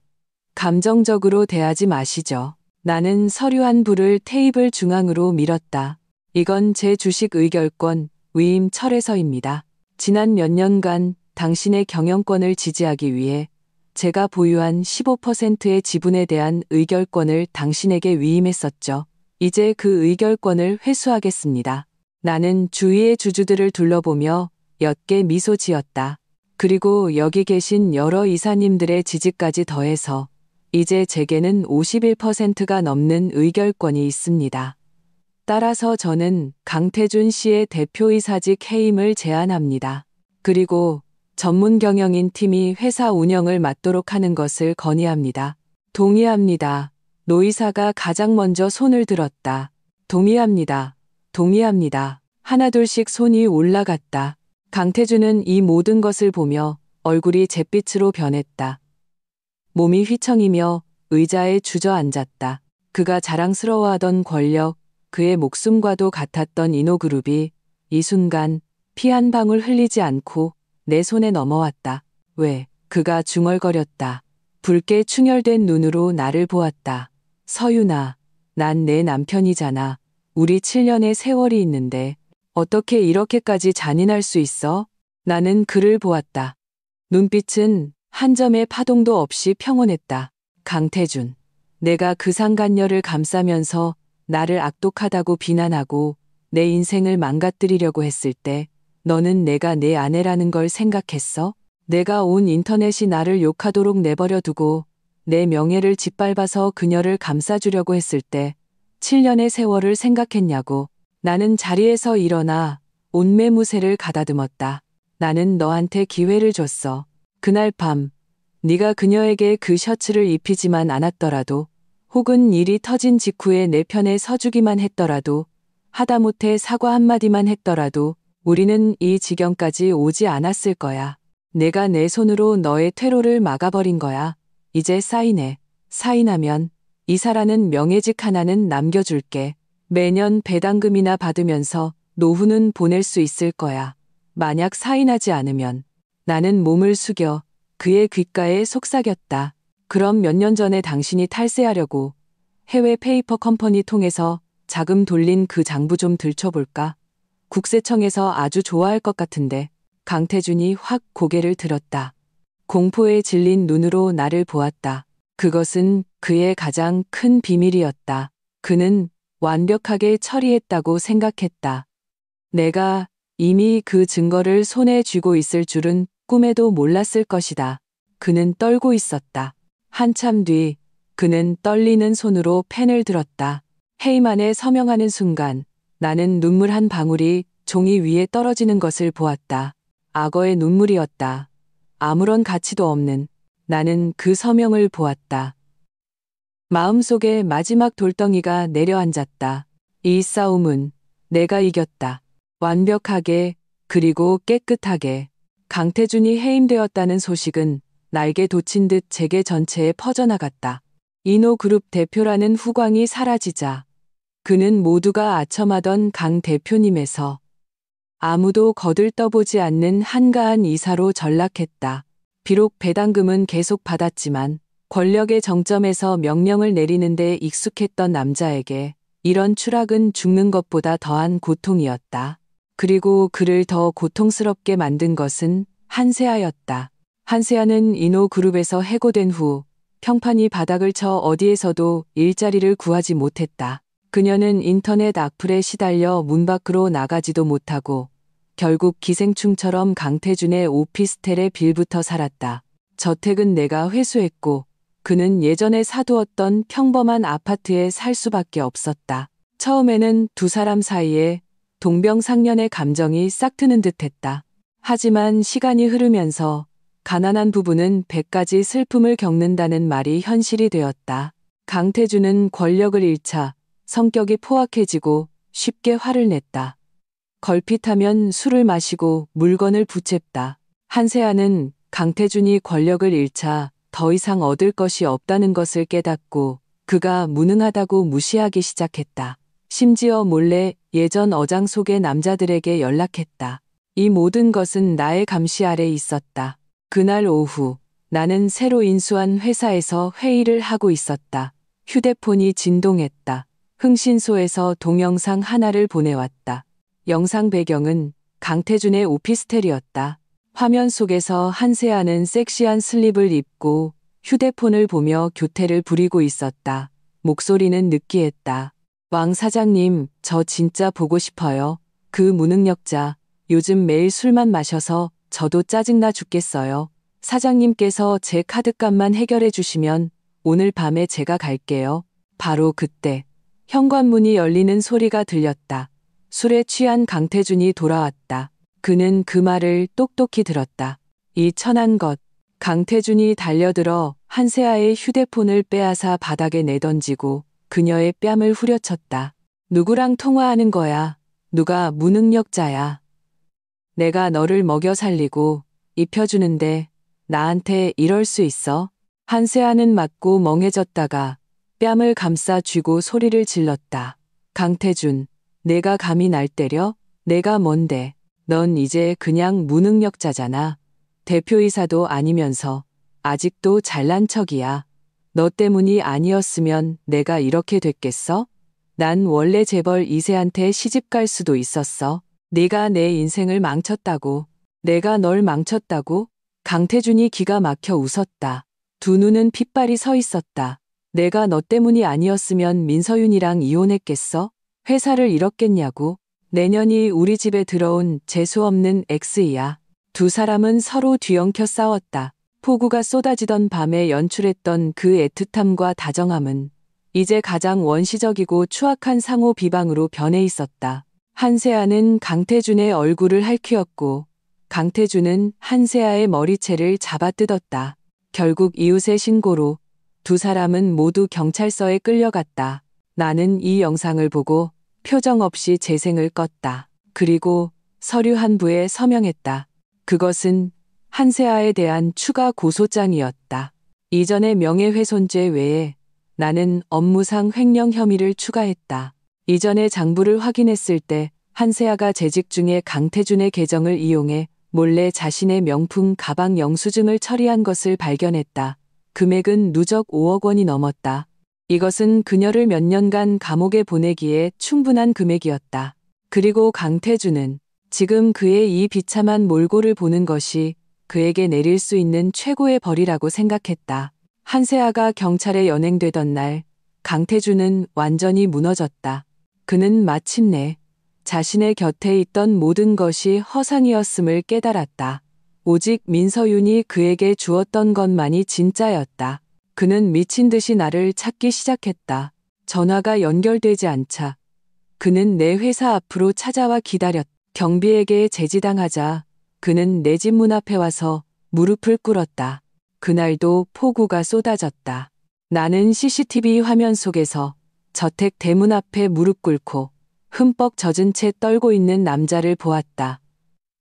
감정적으로 대하지 마시죠. 나는 서류 한 부를 테이블 중앙으로 밀었다. 이건 제 주식 의결권 위임 철회서입니다. 지난 몇 년간 당신의 경영권을 지지하기 위해 제가 보유한 15%의 지분에 대한 의결권을 당신에게 위임했었죠. 이제 그 의결권을 회수하겠습니다. 나는 주위의 주주들을 둘러보며 옅게 미소 지었다. 그리고 여기 계신 여러 이사님들의 지지까지 더해서 이제 제게는 51%가 넘는 의결권이 있습니다. 따라서 저는 강태준 씨의 대표이사직 해임을 제안합니다. 그리고 전문 경영인 팀이 회사 운영을 맡도록 하는 것을 건의합니다. 동의합니다. 노이사가 가장 먼저 손을 들었다. 동의합니다. 동의합니다. 하나둘씩 손이 올라갔다. 강태준은 이 모든 것을 보며 얼굴이 잿빛으로 변했다. 몸이 휘청이며 의자에 주저앉았다. 그가 자랑스러워하던 권력, 그의 목숨과도 같았던 이노그룹이 이 순간 피 한 방울 흘리지 않고 내 손에 넘어왔다. 왜? 그가 중얼거렸다. 붉게 충혈된 눈으로 나를 보았다. 서윤아, 난 내 남편이잖아. 우리 7년의 세월이 있는데 어떻게 이렇게까지 잔인할 수 있어? 나는 그를 보았다. 눈빛은 한 점의 파동도 없이 평온했다. 강태준, 내가 그 상간녀를 감싸면서 나를 악독하다고 비난하고 내 인생을 망가뜨리려고 했을 때 너는 내가 내 아내라는 걸 생각했어? 내가 온 인터넷이 나를 욕하도록 내버려 두고 내 명예를 짓밟아서 그녀를 감싸주려고 했을 때 7년의 세월을 생각했냐고. 나는 자리에서 일어나 온매무새를 가다듬었다. 나는 너한테 기회를 줬어. 그날 밤 네가 그녀에게 그 셔츠를 입히지만 않았더라도 혹은 일이 터진 직후에 내 편에 서주기만 했더라도 하다못해 사과 한마디만 했더라도 우리는 이 지경까지 오지 않았을 거야. 내가 내 손으로 너의 퇴로를 막아버린 거야. 이제 사인해. 사인하면 이사라는 명예직 하나는 남겨줄게. 매년 배당금이나 받으면서 노후는 보낼 수 있을 거야. 만약 사인하지 않으면 나는 몸을 숙여 그의 귓가에 속삭였다. 그럼 몇 년 전에 당신이 탈세하려고 해외 페이퍼 컴퍼니 통해서 자금 돌린 그 장부 좀 들춰볼까? 국세청에서 아주 좋아할 것 같은데. 강태준이 확 고개를 들었다. 공포에 질린 눈으로 나를 보았다. 그것은 그의 가장 큰 비밀이었다. 그는 완벽하게 처리했다고 생각했다. 내가 이미 그 증거를 손에 쥐고 있을 줄은 꿈에도 몰랐을 것이다. 그는 떨고 있었다. 한참 뒤 그는 떨리는 손으로 펜을 들었다. 해임안에 서명하는 순간 나는 눈물 한 방울이 종이 위에 떨어지는 것을 보았다. 악어의 눈물이었다. 아무런 가치도 없는 나는 그 서명을 보았다. 마음속에 마지막 돌덩이가 내려앉았다. 이 싸움은 내가 이겼다. 완벽하게 그리고 깨끗하게. 강태준이 해임되었다는 소식은 날개 돋친 듯 재계 전체에 퍼져나갔다. 이노그룹 대표라는 후광이 사라지자 그는 모두가 아첨하던 강 대표님에서 아무도 거들떠보지 않는 한가한 이사로 전락했다. 비록 배당금은 계속 받았지만 권력의 정점에서 명령을 내리는 데 익숙했던 남자에게 이런 추락은 죽는 것보다 더한 고통이었다. 그리고 그를 더 고통스럽게 만든 것은 한세아였다. 한세아는 이노그룹에서 해고된 후 평판이 바닥을 쳐 어디에서도 일자리를 구하지 못했다. 그녀는 인터넷 악플에 시달려 문 밖으로 나가지도 못하고 결국 기생충처럼 강태준의 오피스텔에 빌붙어 살았다. 저택은 내가 회수했고 그는 예전에 사두었던 평범한 아파트에 살 수밖에 없었다. 처음에는 두 사람 사이에 동병상련의 감정이 싹트는 듯했다. 하지만 시간이 흐르면서 가난한 부부는 100가지 슬픔을 겪는다는 말이 현실이 되었다. 강태준은 권력을 잃자 성격이 포악해지고 쉽게 화를 냈다. 걸핏하면 술을 마시고 물건을 붙잡다. 한세아는 강태준이 권력을 잃자 더 이상 얻을 것이 없다는 것을 깨닫고 그가 무능하다고 무시하기 시작했다. 심지어 몰래 예전 어장 속의 남자들에게 연락했다. 이 모든 것은 나의 감시 아래 있었다. 그날 오후 나는 새로 인수한 회사에서 회의를 하고 있었다. 휴대폰이 진동했다. 흥신소에서 동영상 하나를 보내왔다. 영상 배경은 강태준의 오피스텔이었다. 화면 속에서 한세아는 섹시한 슬립을 입고 휴대폰을 보며 교태를 부리고 있었다. 목소리는 느끼했다. 왕 사장님, 저 진짜 보고 싶어요. 그 무능력자, 요즘 매일 술만 마셔서 저도 짜증나 죽겠어요. 사장님께서 제 카드값만 해결해 주시면 오늘 밤에 제가 갈게요. 바로 그때 현관문이 열리는 소리가 들렸다. 술에 취한 강태준이 돌아왔다. 그는 그 말을 똑똑히 들었다. 이 천한 것. 강태준이 달려들어 한세아의 휴대폰을 빼앗아 바닥에 내던지고 그녀의 뺨을 후려쳤다. 누구랑 통화하는 거야? 누가 무능력자야? 내가 너를 먹여 살리고 입혀주는데 나한테 이럴 수 있어? 한세아는 맞고 멍해졌다가 뺨을 감싸 쥐고 소리를 질렀다. 강태준, 내가 감히 날 때려? 내가 뭔데? 넌 이제 그냥 무능력자잖아. 대표이사도 아니면서 아직도 잘난 척이야. 너 때문이 아니었으면 내가 이렇게 됐겠어? 난 원래 재벌 2세한테 시집 갈 수도 있었어. 네가 내 인생을 망쳤다고. 내가 널 망쳤다고? 강태준이 기가 막혀 웃었다. 두 눈은 핏발이 서 있었다. 내가 너 때문이 아니었으면 민서윤이랑 이혼했겠어? 회사를 잃었겠냐고? 내년이 우리 집에 들어온 재수없는 X이야. 두 사람은 서로 뒤엉켜 싸웠다. 폭우가 쏟아지던 밤에 연출했던 그 애틋함과 다정함은 이제 가장 원시적이고 추악한 상호 비방으로 변해 있었다. 한세아는 강태준의 얼굴을 핥히었고 강태준은 한세아의 머리채를 잡아뜯었다. 결국 이웃의 신고로 두 사람은 모두 경찰서에 끌려갔다. 나는 이 영상을 보고 표정 없이 재생을 껐다. 그리고 서류 한 부에 서명했다. 그것은 한세아에 대한 추가 고소장이었다. 이전의 명예훼손죄 외에 나는 업무상 횡령 혐의를 추가했다. 이전의 장부를 확인했을 때 한세아가 재직 중에 강태준의 계정을 이용해 몰래 자신의 명품 가방 영수증을 처리한 것을 발견했다. 금액은 누적 5억 원이 넘었다. 이것은 그녀를 몇 년간 감옥에 보내기에 충분한 금액이었다. 그리고 강태준은 지금 그의 이 비참한 몰골을 보는 것이 그에게 내릴 수 있는 최고의 벌이라고 생각했다. 한세아가 경찰에 연행되던 날 강태준은 완전히 무너졌다. 그는 마침내 자신의 곁에 있던 모든 것이 허상이었음을 깨달았다. 오직 민서윤이 그에게 주었던 것만이 진짜였다. 그는 미친 듯이 나를 찾기 시작했다. 전화가 연결되지 않자 그는 내 회사 앞으로 찾아와 기다렸다. 경비에게 제지당하자 그는 내 집 문 앞에 와서 무릎을 꿇었다. 그날도 폭우가 쏟아졌다. 나는 CCTV 화면 속에서 저택 대문 앞에 무릎 꿇고 흠뻑 젖은 채 떨고 있는 남자를 보았다.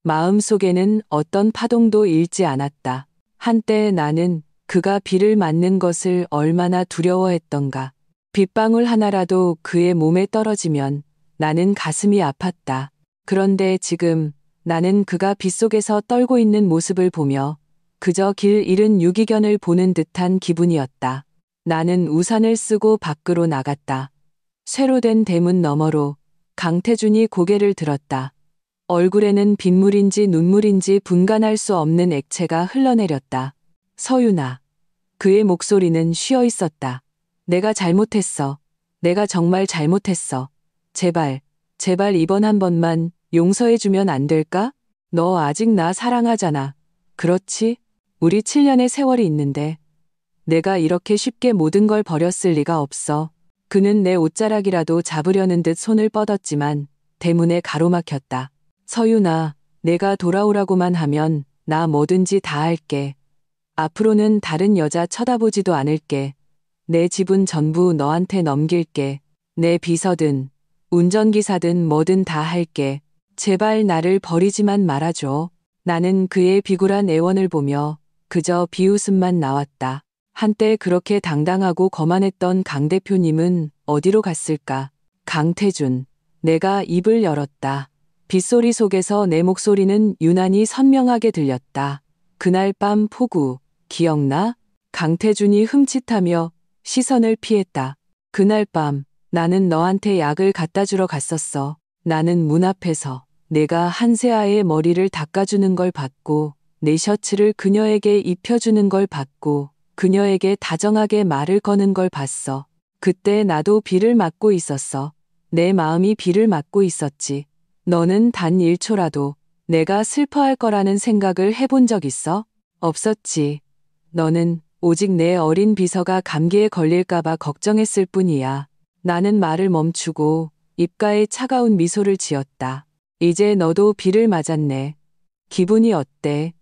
마음속에는 어떤 파동도 일지 않았다. 한때 나는 그가 비를 맞는 것을 얼마나 두려워했던가. 빗방울 하나라도 그의 몸에 떨어지면 나는 가슴이 아팠다. 그런데 지금 나는 그가 빗속에서 떨고 있는 모습을 보며 그저 길 잃은 유기견을 보는 듯한 기분이었다. 나는 우산을 쓰고 밖으로 나갔다. 쇠로 된 대문 너머로 강태준이 고개를 들었다. 얼굴에는 빗물인지 눈물인지 분간할 수 없는 액체가 흘러내렸다. 서윤아. 그의 목소리는 쉬어 있었다. 내가 잘못했어. 내가 정말 잘못했어. 제발, 제발 이번 한 번만 용서해주면 안 될까? 너 아직 나 사랑하잖아. 그렇지? 우리 7년의 세월이 있는데. 내가 이렇게 쉽게 모든 걸 버렸을 리가 없어. 그는 내 옷자락이라도 잡으려는 듯 손을 뻗었지만 대문에 가로막혔다. 서윤아, 내가 돌아오라고만 하면 나 뭐든지 다 할게. 앞으로는 다른 여자 쳐다보지도 않을게. 내 집은 전부 너한테 넘길게. 내 비서든 운전기사든 뭐든 다 할게. 제발 나를 버리지만 말아줘. 나는 그의 비굴한 애원을 보며 그저 비웃음만 나왔다. 한때 그렇게 당당하고 거만했던 강 대표님은 어디로 갔을까? 강태준. 내가 입을 열었다. 빗소리 속에서 내 목소리는 유난히 선명하게 들렸다. 그날 밤 폭우, 기억나? 강태준이 흠칫하며 시선을 피했다. 그날 밤 나는 너한테 약을 갖다 주러 갔었어. 나는 문 앞에서 내가 한세아의 머리를 닦아주는 걸 봤고 내 셔츠를 그녀에게 입혀주는 걸 봤고 그녀에게 다정하게 말을 거는 걸 봤어. 그때 나도 비를 맞고 있었어. 내 마음이 비를 맞고 있었지. 너는 단 1초라도 내가 슬퍼할 거라는 생각을 해본 적 있어? 없었지. 너는 오직 내 어린 비서가 감기에 걸릴까봐 걱정했을 뿐이야. 나는 말을 멈추고 입가에 차가운 미소를 지었다. 이제 너도 비를 맞았네. 기분이 어때?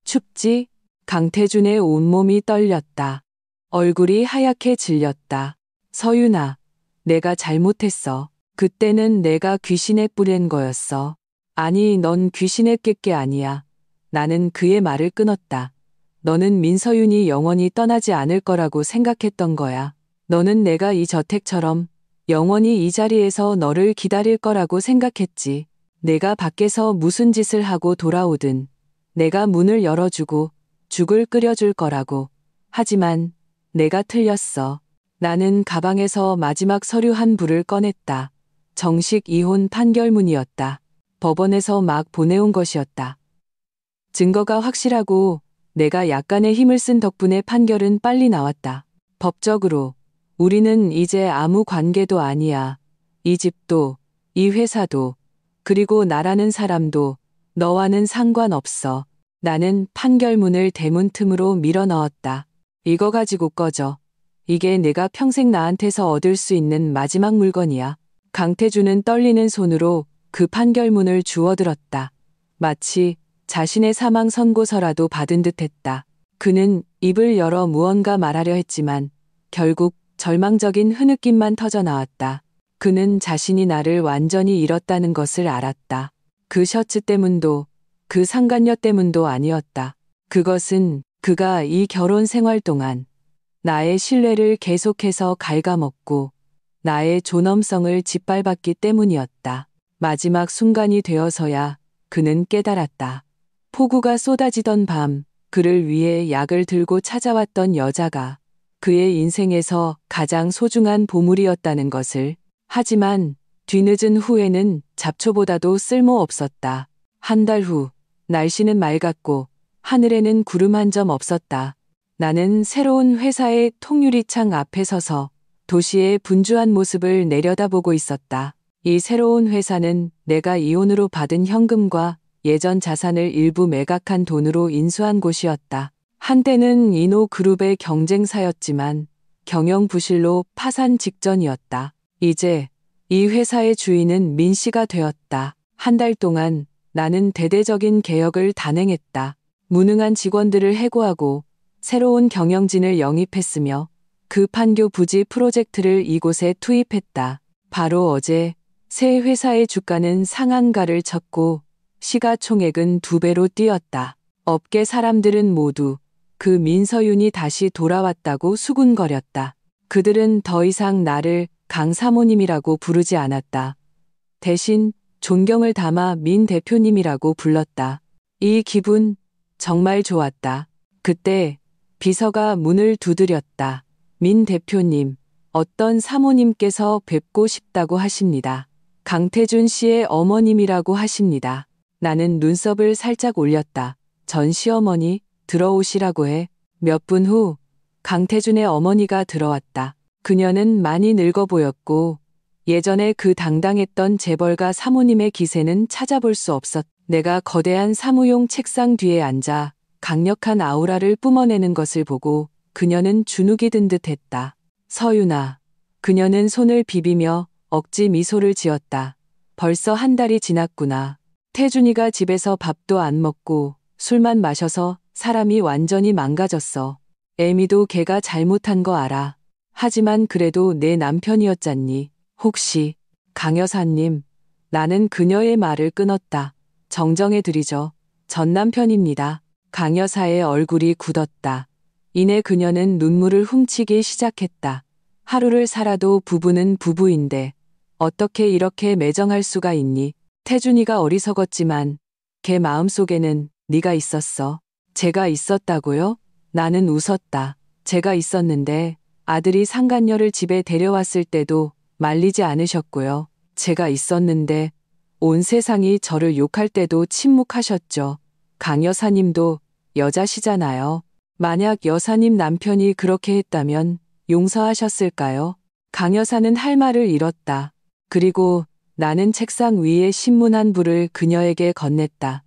춥지? 강태준의 온몸이 떨렸다. 얼굴이 하얗게 질렸다. 서윤아, 내가 잘못했어. 그때는 내가 귀신에 뿌린 거였어. 아니, 넌 귀신에 낄 게 아니야. 나는 그의 말을 끊었다. 너는 민서윤이 영원히 떠나지 않을 거라고 생각했던 거야. 너는 내가 이 저택처럼 영원히 이 자리에서 너를 기다릴 거라고 생각했지. 내가 밖에서 무슨 짓을 하고 돌아오든 내가 문을 열어주고 죽을 끓여줄 거라고. 하지만 내가 틀렸어. 나는 가방에서 마지막 서류 한 부를 꺼냈다. 정식 이혼 판결문이었다. 법원에서 막 보내온 것이었다. 증거가 확실하고 내가 약간의 힘을 쓴 덕분에 판결은 빨리 나왔다. 법적으로 우리는 이제 아무 관계도 아니야. 이 집도, 이 회사도, 그리고 나라는 사람도 너와는 상관없어. 나는 판결문을 대문 틈으로 밀어 넣었다. 이거 가지고 꺼져. 이게 내가 평생 나한테서 얻을 수 있는 마지막 물건이야. 강태준은 떨리는 손으로 그 판결문을 주워들었다. 마치 자신의 사망 선고서라도 받은 듯했다. 그는 입을 열어 무언가 말하려 했지만 결국 절망적인 흐느낌만 터져 나왔다. 그는 자신이 나를 완전히 잃었다는 것을 알았다. 그 셔츠 때문도 그 상간녀 때문도 아니었다. 그것은 그가 이 결혼 생활 동안 나의 신뢰를 계속해서 갉아먹고 나의 존엄성을 짓밟았기 때문이었다. 마지막 순간이 되어서야 그는 깨달았다. 폭우가 쏟아지던 밤 그를 위해 약을 들고 찾아왔던 여자가 그의 인생에서 가장 소중한 보물이었다는 것을. 하지만 뒤늦은 후회는 잡초보다도 쓸모없었다. 한 달 후 날씨는 맑았고 하늘에는 구름 한 점 없었다. 나는 새로운 회사의 통유리창 앞에 서서 도시의 분주한 모습을 내려다보고 있었다. 이 새로운 회사는 내가 이혼으로 받은 현금과 예전 자산을 일부 매각한 돈으로 인수한 곳이었다. 한때는 이노그룹의 경쟁사였지만 경영 부실로 파산 직전이었다. 이제 이 회사의 주인은 민 씨가 되었다. 한 달 동안 나는 대대적인 개혁을 단행했다. 무능한 직원들을 해고하고 새로운 경영진을 영입했으며 그 판교 부지 프로젝트를 이곳에 투입했다. 바로 어제 새 회사의 주가는 상한가를 쳤고 시가총액은 2배로 뛰었다. 업계 사람들은 모두 그 민서윤이 다시 돌아왔다고 수군거렸다. 그들은 더 이상 나를 강 사모님이라고 부르지 않았다. 대신 존경을 담아 민 대표님이라고 불렀다. 이 기분 정말 좋았다. 그때 비서가 문을 두드렸다. 민 대표님, 어떤 사모님께서 뵙고 싶다고 하십니다. 강태준 씨의 어머님이라고 하십니다. 나는 눈썹을 살짝 올렸다. 전 시어머니 들어오시라고 해. 몇 분 후 강태준의 어머니가 들어왔다. 그녀는 많이 늙어 보였고 예전에 그 당당했던 재벌가 사모님의 기세는 찾아볼 수 없었다. 내가 거대한 사무용 책상 뒤에 앉아 강력한 아우라를 뿜어내는 것을 보고 그녀는 주눅이 든 듯했다. 서윤아. 그녀는 손을 비비며 억지 미소를 지었다. 벌써 한 달이 지났구나. 태준이가 집에서 밥도 안 먹고 술만 마셔서 사람이 완전히 망가졌어. 애미도 걔가 잘못한 거 알아. 하지만 그래도 내 남편이었잖니. 혹시 강 여사님, 나는 그녀의 말을 끊었다. 정정해드리죠. 전 남편입니다. 강 여사의 얼굴이 굳었다. 이내 그녀는 눈물을 훔치기 시작했다. 하루를 살아도 부부는 부부인데 어떻게 이렇게 매정할 수가 있니? 태준이가 어리석었지만 걔 마음속에는 네가 있었어. 제가 있었다고요? 나는 웃었다. 제가 있었는데 아들이 상간녀를 집에 데려왔을 때도 말리지 않으셨고요. 제가 있었는데 온 세상이 저를 욕할 때도 침묵하셨죠. 강 여사님도 여자시잖아요. 만약 여사님 남편이 그렇게 했다면 용서하셨을까요? 강 여사는 할 말을 잃었다. 그리고 나는 책상 위에 신문 한 부를 그녀에게 건넸다.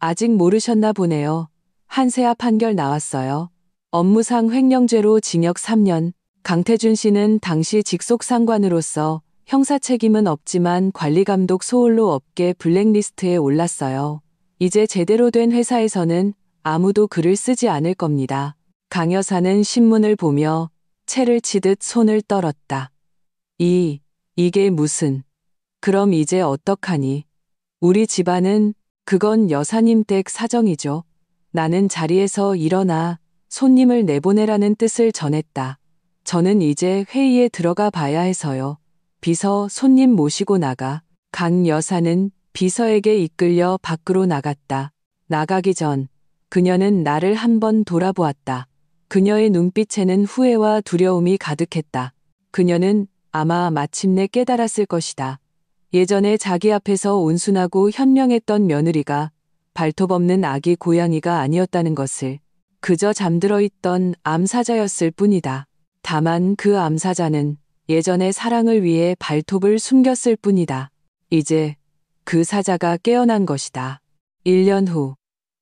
아직 모르셨나 보네요. 한세아 판결 나왔어요. 업무상 횡령죄로 징역 3년. 강태준 씨는 당시 직속 상관으로서 형사 책임은 없지만 관리감독 소홀로 업계 블랙리스트에 올랐어요. 이제 제대로 된 회사에서는 아무도 글을 쓰지 않을 겁니다. 강 여사는 신문을 보며 채를 치듯 손을 떨었다. 이게 무슨. 그럼 이제 어떡하니? 우리 집안은 그건 여사님 댁 사정이죠. 나는 자리에서 일어나 손님을 내보내라는 뜻을 전했다. 저는 이제 회의에 들어가 봐야 해서요. 비서 손님 모시고 나가. 강 여사는 비서에게 이끌려 밖으로 나갔다. 나가기 전 그녀는 나를 한번 돌아보았다. 그녀의 눈빛에는 후회와 두려움이 가득했다. 그녀는 아마 마침내 깨달았을 것이다. 예전에 자기 앞에서 온순하고 현명했던 며느리가 발톱 없는 아기 고양이가 아니었다는 것을, 그저 잠들어 있던 암사자였을 뿐이다. 다만 그 암사자는 예전의 사랑을 위해 발톱을 숨겼을 뿐이다. 이제 그 사자가 깨어난 것이다. 1년 후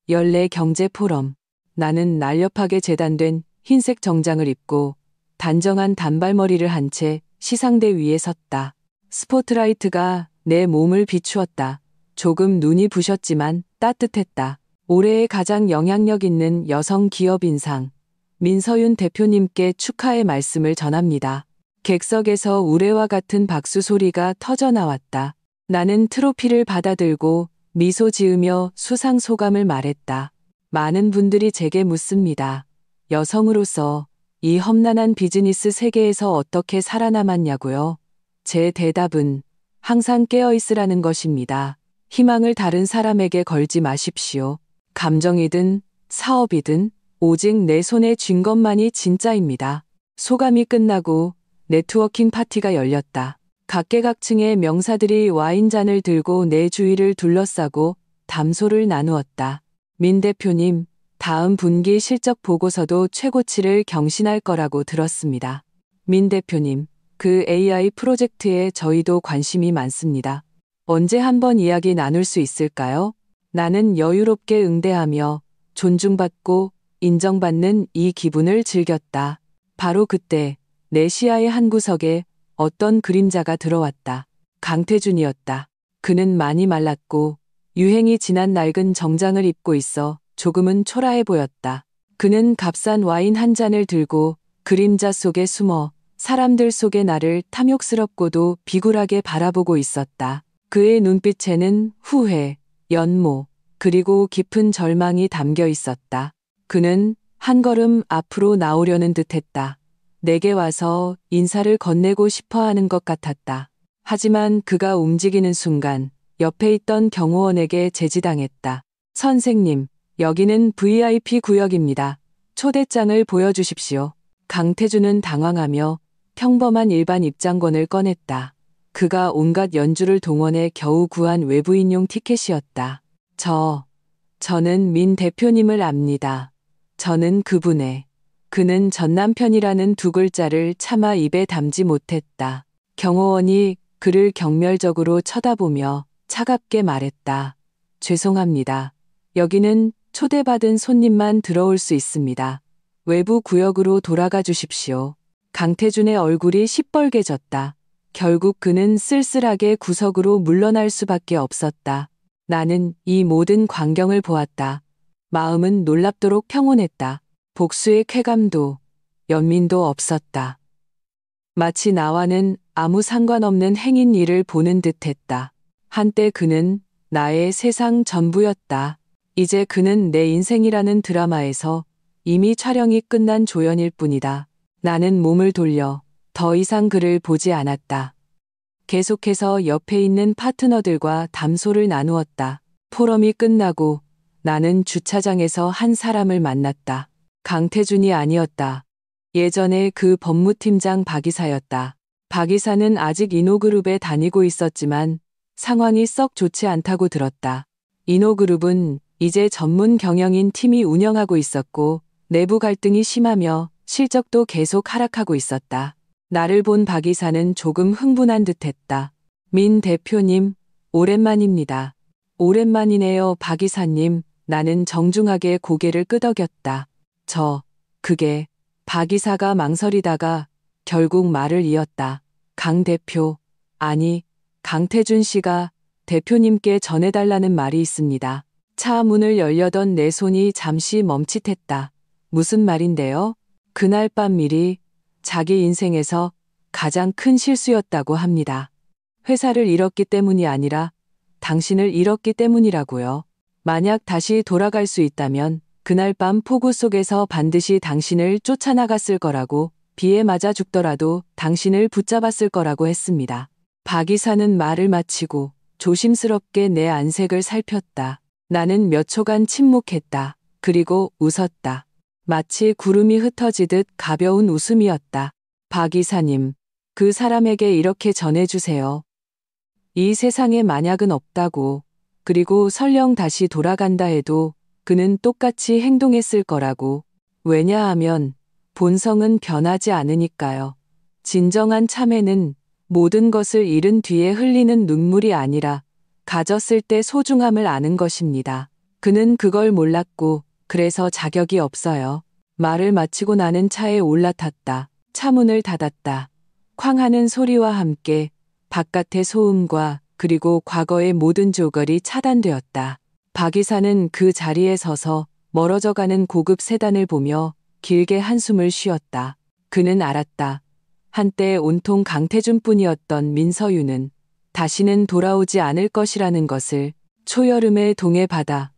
연례 경제 포럼. 나는 날렵하게 재단된 흰색 정장을 입고 단정한 단발머리를 한 채 시상대 위에 섰다. 스포트라이트가 내 몸을 비추었다. 조금 눈이 부셨지만 따뜻했다. 올해의 가장 영향력 있는 여성 기업 인상. 민서윤 대표님께 축하의 말씀을 전합니다. 객석에서 우레와 같은 박수 소리가 터져 나왔다. 나는 트로피를 받아들고 미소 지으며 수상 소감을 말했다. 많은 분들이 제게 묻습니다. 여성으로서 이 험난한 비즈니스 세계에서 어떻게 살아남았냐고요. 제 대답은 항상 깨어있으라는 것입니다. 희망을 다른 사람에게 걸지 마십시오. 감정이든 사업이든 오직 내 손에 쥔 것만이 진짜입니다. 소감이 끝나고 네트워킹 파티가 열렸다. 각계각층의 명사들이 와인잔을 들고 내 주위를 둘러싸고 담소를 나누었다. 민 대표님, 다음 분기 실적 보고서도 최고치를 경신할 거라고 들었습니다. 민 대표님, 그 AI 프로젝트에 저희도 관심이 많습니다. 언제 한번 이야기 나눌 수 있을까요? 나는 여유롭게 응대하며 존중받고 인정받는 이 기분을 즐겼다. 바로 그때 내 시야의 한 구석에 어떤 그림자가 들어왔다. 강태준이었다. 그는 많이 말랐고 유행이 지난 낡은 정장을 입고 있어 조금은 초라해 보였다. 그는 값싼 와인 한 잔을 들고 그림자 속에 숨어 사람들 속에 나를 탐욕스럽고도 비굴하게 바라보고 있었다. 그의 눈빛에는 후회, 연모, 그리고 깊은 절망이 담겨 있었다. 그는 한 걸음 앞으로 나오려는 듯했다. 내게 와서 인사를 건네고 싶어 하는 것 같았다. 하지만 그가 움직이는 순간 옆에 있던 경호원에게 제지당했다. 선생님, 여기는 VIP 구역입니다. 초대장을 보여주십시오. 강태준은 당황하며 평범한 일반 입장권을 꺼냈다. 그가 온갖 연주를 동원해 겨우 구한 외부인용 티켓이었다. 저는 민 대표님을 압니다. 저는 그는 전 남편이라는 두 글자를 차마 입에 담지 못했다. 경호원이 그를 경멸적으로 쳐다보며 차갑게 말했다. 죄송합니다. 여기는 초대받은 손님만 들어올 수 있습니다. 외부 구역으로 돌아가 주십시오. 강태준의 얼굴이 시뻘개졌다. 결국 그는 쓸쓸하게 구석으로 물러날 수밖에 없었다. 나는 이 모든 광경을 보았다. 마음은 놀랍도록 평온했다. 복수의 쾌감도 연민도 없었다. 마치 나와는 아무 상관없는 행인 일을 보는 듯했다. 한때 그는 나의 세상 전부였다. 이제 그는 내 인생이라는 드라마에서 이미 촬영이 끝난 조연일 뿐이다. 나는 몸을 돌려 더 이상 그를 보지 않았다. 계속해서 옆에 있는 파트너들과 담소를 나누었다. 포럼이 끝나고 나는 주차장에서 한 사람을 만났다. 강태준이 아니었다. 예전에 그 법무팀장 박이사였다. 박이사는 아직 이노그룹에 다니고 있었지만 상황이 썩 좋지 않다고 들었다. 이노그룹은 이제 전문 경영인 팀이 운영하고 있었고 내부 갈등이 심하며 실적도 계속 하락하고 있었다. 나를 본 박이사는 조금 흥분한 듯했다. 민 대표님, 오랜만입니다. 오랜만이네요, 박이사님. 나는 정중하게 고개를 끄덕였다. 그게, 박이사가 망설이다가 결국 말을 이었다. 강 대표, 아니, 강태준 씨가 대표님께 전해달라는 말이 있습니다. 차 문을 열려던 내 손이 잠시 멈칫했다. 무슨 말인데요? 그날 밤 일이 자기 인생에서 가장 큰 실수였다고 합니다. 회사를 잃었기 때문이 아니라 당신을 잃었기 때문이라고요. 만약 다시 돌아갈 수 있다면 그날 밤 폭우 속에서 반드시 당신을 쫓아나갔을 거라고, 비에 맞아 죽더라도 당신을 붙잡았을 거라고 했습니다. 박 이사는 말을 마치고 조심스럽게 내 안색을 살폈다. 나는 몇 초간 침묵했다. 그리고 웃었다. 마치 구름이 흩어지듯 가벼운 웃음이었다. 박 이사님, 그 사람에게 이렇게 전해주세요. 이 세상에 만약은 없다고, 그리고 설령 다시 돌아간다 해도 그는 똑같이 행동했을 거라고. 왜냐하면 본성은 변하지 않으니까요. 진정한 참회는 모든 것을 잃은 뒤에 흘리는 눈물이 아니라 가졌을 때 소중함을 아는 것입니다. 그는 그걸 몰랐고 그래서 자격이 없어요. 말을 마치고 나는 차에 올라탔다. 차문을 닫았다. 쾅 하는 소리와 함께 바깥의 소음과 그리고 과거의 모든 조걸이 차단되었다. 박 이사는 그 자리에 서서 멀어져가는 고급 세단을 보며 길게 한숨을 쉬었다. 그는 알았다. 한때 온통 강태준뿐이었던 민서유는 다시는 돌아오지 않을 것이라는 것을. 초여름의 동해 바다.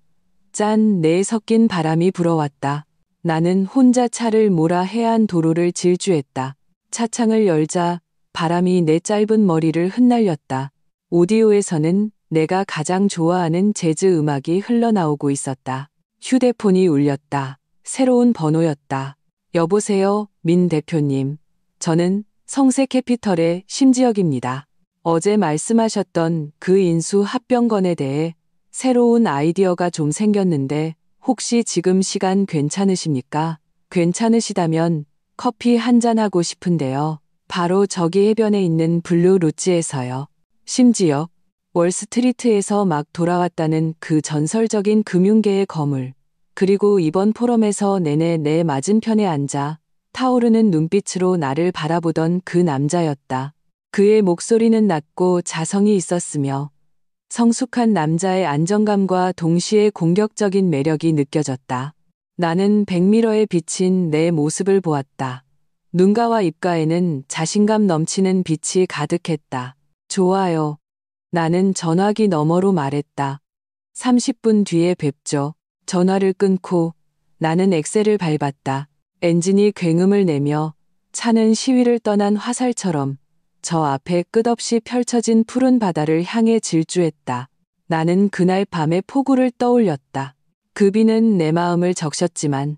짠 내에 섞인 바람이 불어왔다. 나는 혼자 차를 몰아 해안 도로를 질주했다. 차창을 열자 바람이 내 짧은 머리를 흩날렸다. 오디오에서는 내가 가장 좋아하는 재즈 음악이 흘러나오고 있었다. 휴대폰이 울렸다. 새로운 번호였다. 여보세요, 민 대표님. 저는 성세캐피털의 심지혁입니다. 어제 말씀하셨던 그 인수 합병건에 대해 새로운 아이디어가 좀 생겼는데 혹시 지금 시간 괜찮으십니까? 괜찮으시다면 커피 한 잔 하고 싶은데요. 바로 저기 해변에 있는 블루 루지에서요. 심지혁, 월스트리트에서 막 돌아왔다는 그 전설적인 금융계의 거물. 그리고 이번 포럼에서 내내 내 맞은편에 앉아 타오르는 눈빛으로 나를 바라보던 그 남자였다. 그의 목소리는 낮고 자성이 있었으며 성숙한 남자의 안정감과 동시에 공격적인 매력이 느껴졌다. 나는 백미러에 비친 내 모습을 보았다. 눈가와 입가에는 자신감 넘치는 빛이 가득했다. 좋아요. 나는 전화기 너머로 말했다. 30분 뒤에 뵙죠. 전화를 끊고 나는 엑셀을 밟았다. 엔진이 굉음을 내며 차는 시위를 떠난 화살처럼 저 앞에 끝없이 펼쳐진 푸른 바다를 향해 질주했다. 나는 그날 밤의 폭우를 떠올렸다. 그 비는 내 마음을 적셨지만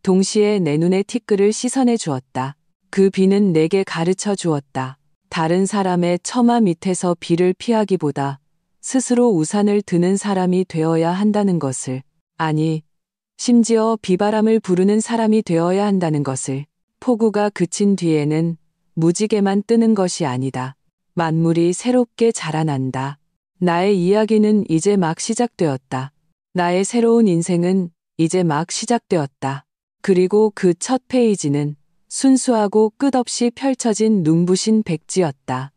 동시에 내 눈에 티끌을 씻어내 주었다. 그 비는 내게 가르쳐 주었다. 다른 사람의 처마 밑에서 비를 피하기보다 스스로 우산을 드는 사람이 되어야 한다는 것을, 아니, 심지어 비바람을 부르는 사람이 되어야 한다는 것을. 폭우가 그친 뒤에는 무지개만 뜨는 것이 아니다. 만물이 새롭게 자라난다. 나의 이야기는 이제 막 시작되었다. 나의 새로운 인생은 이제 막 시작되었다. 그리고 그 첫 페이지는 순수하고 끝없이 펼쳐진 눈부신 백지였다.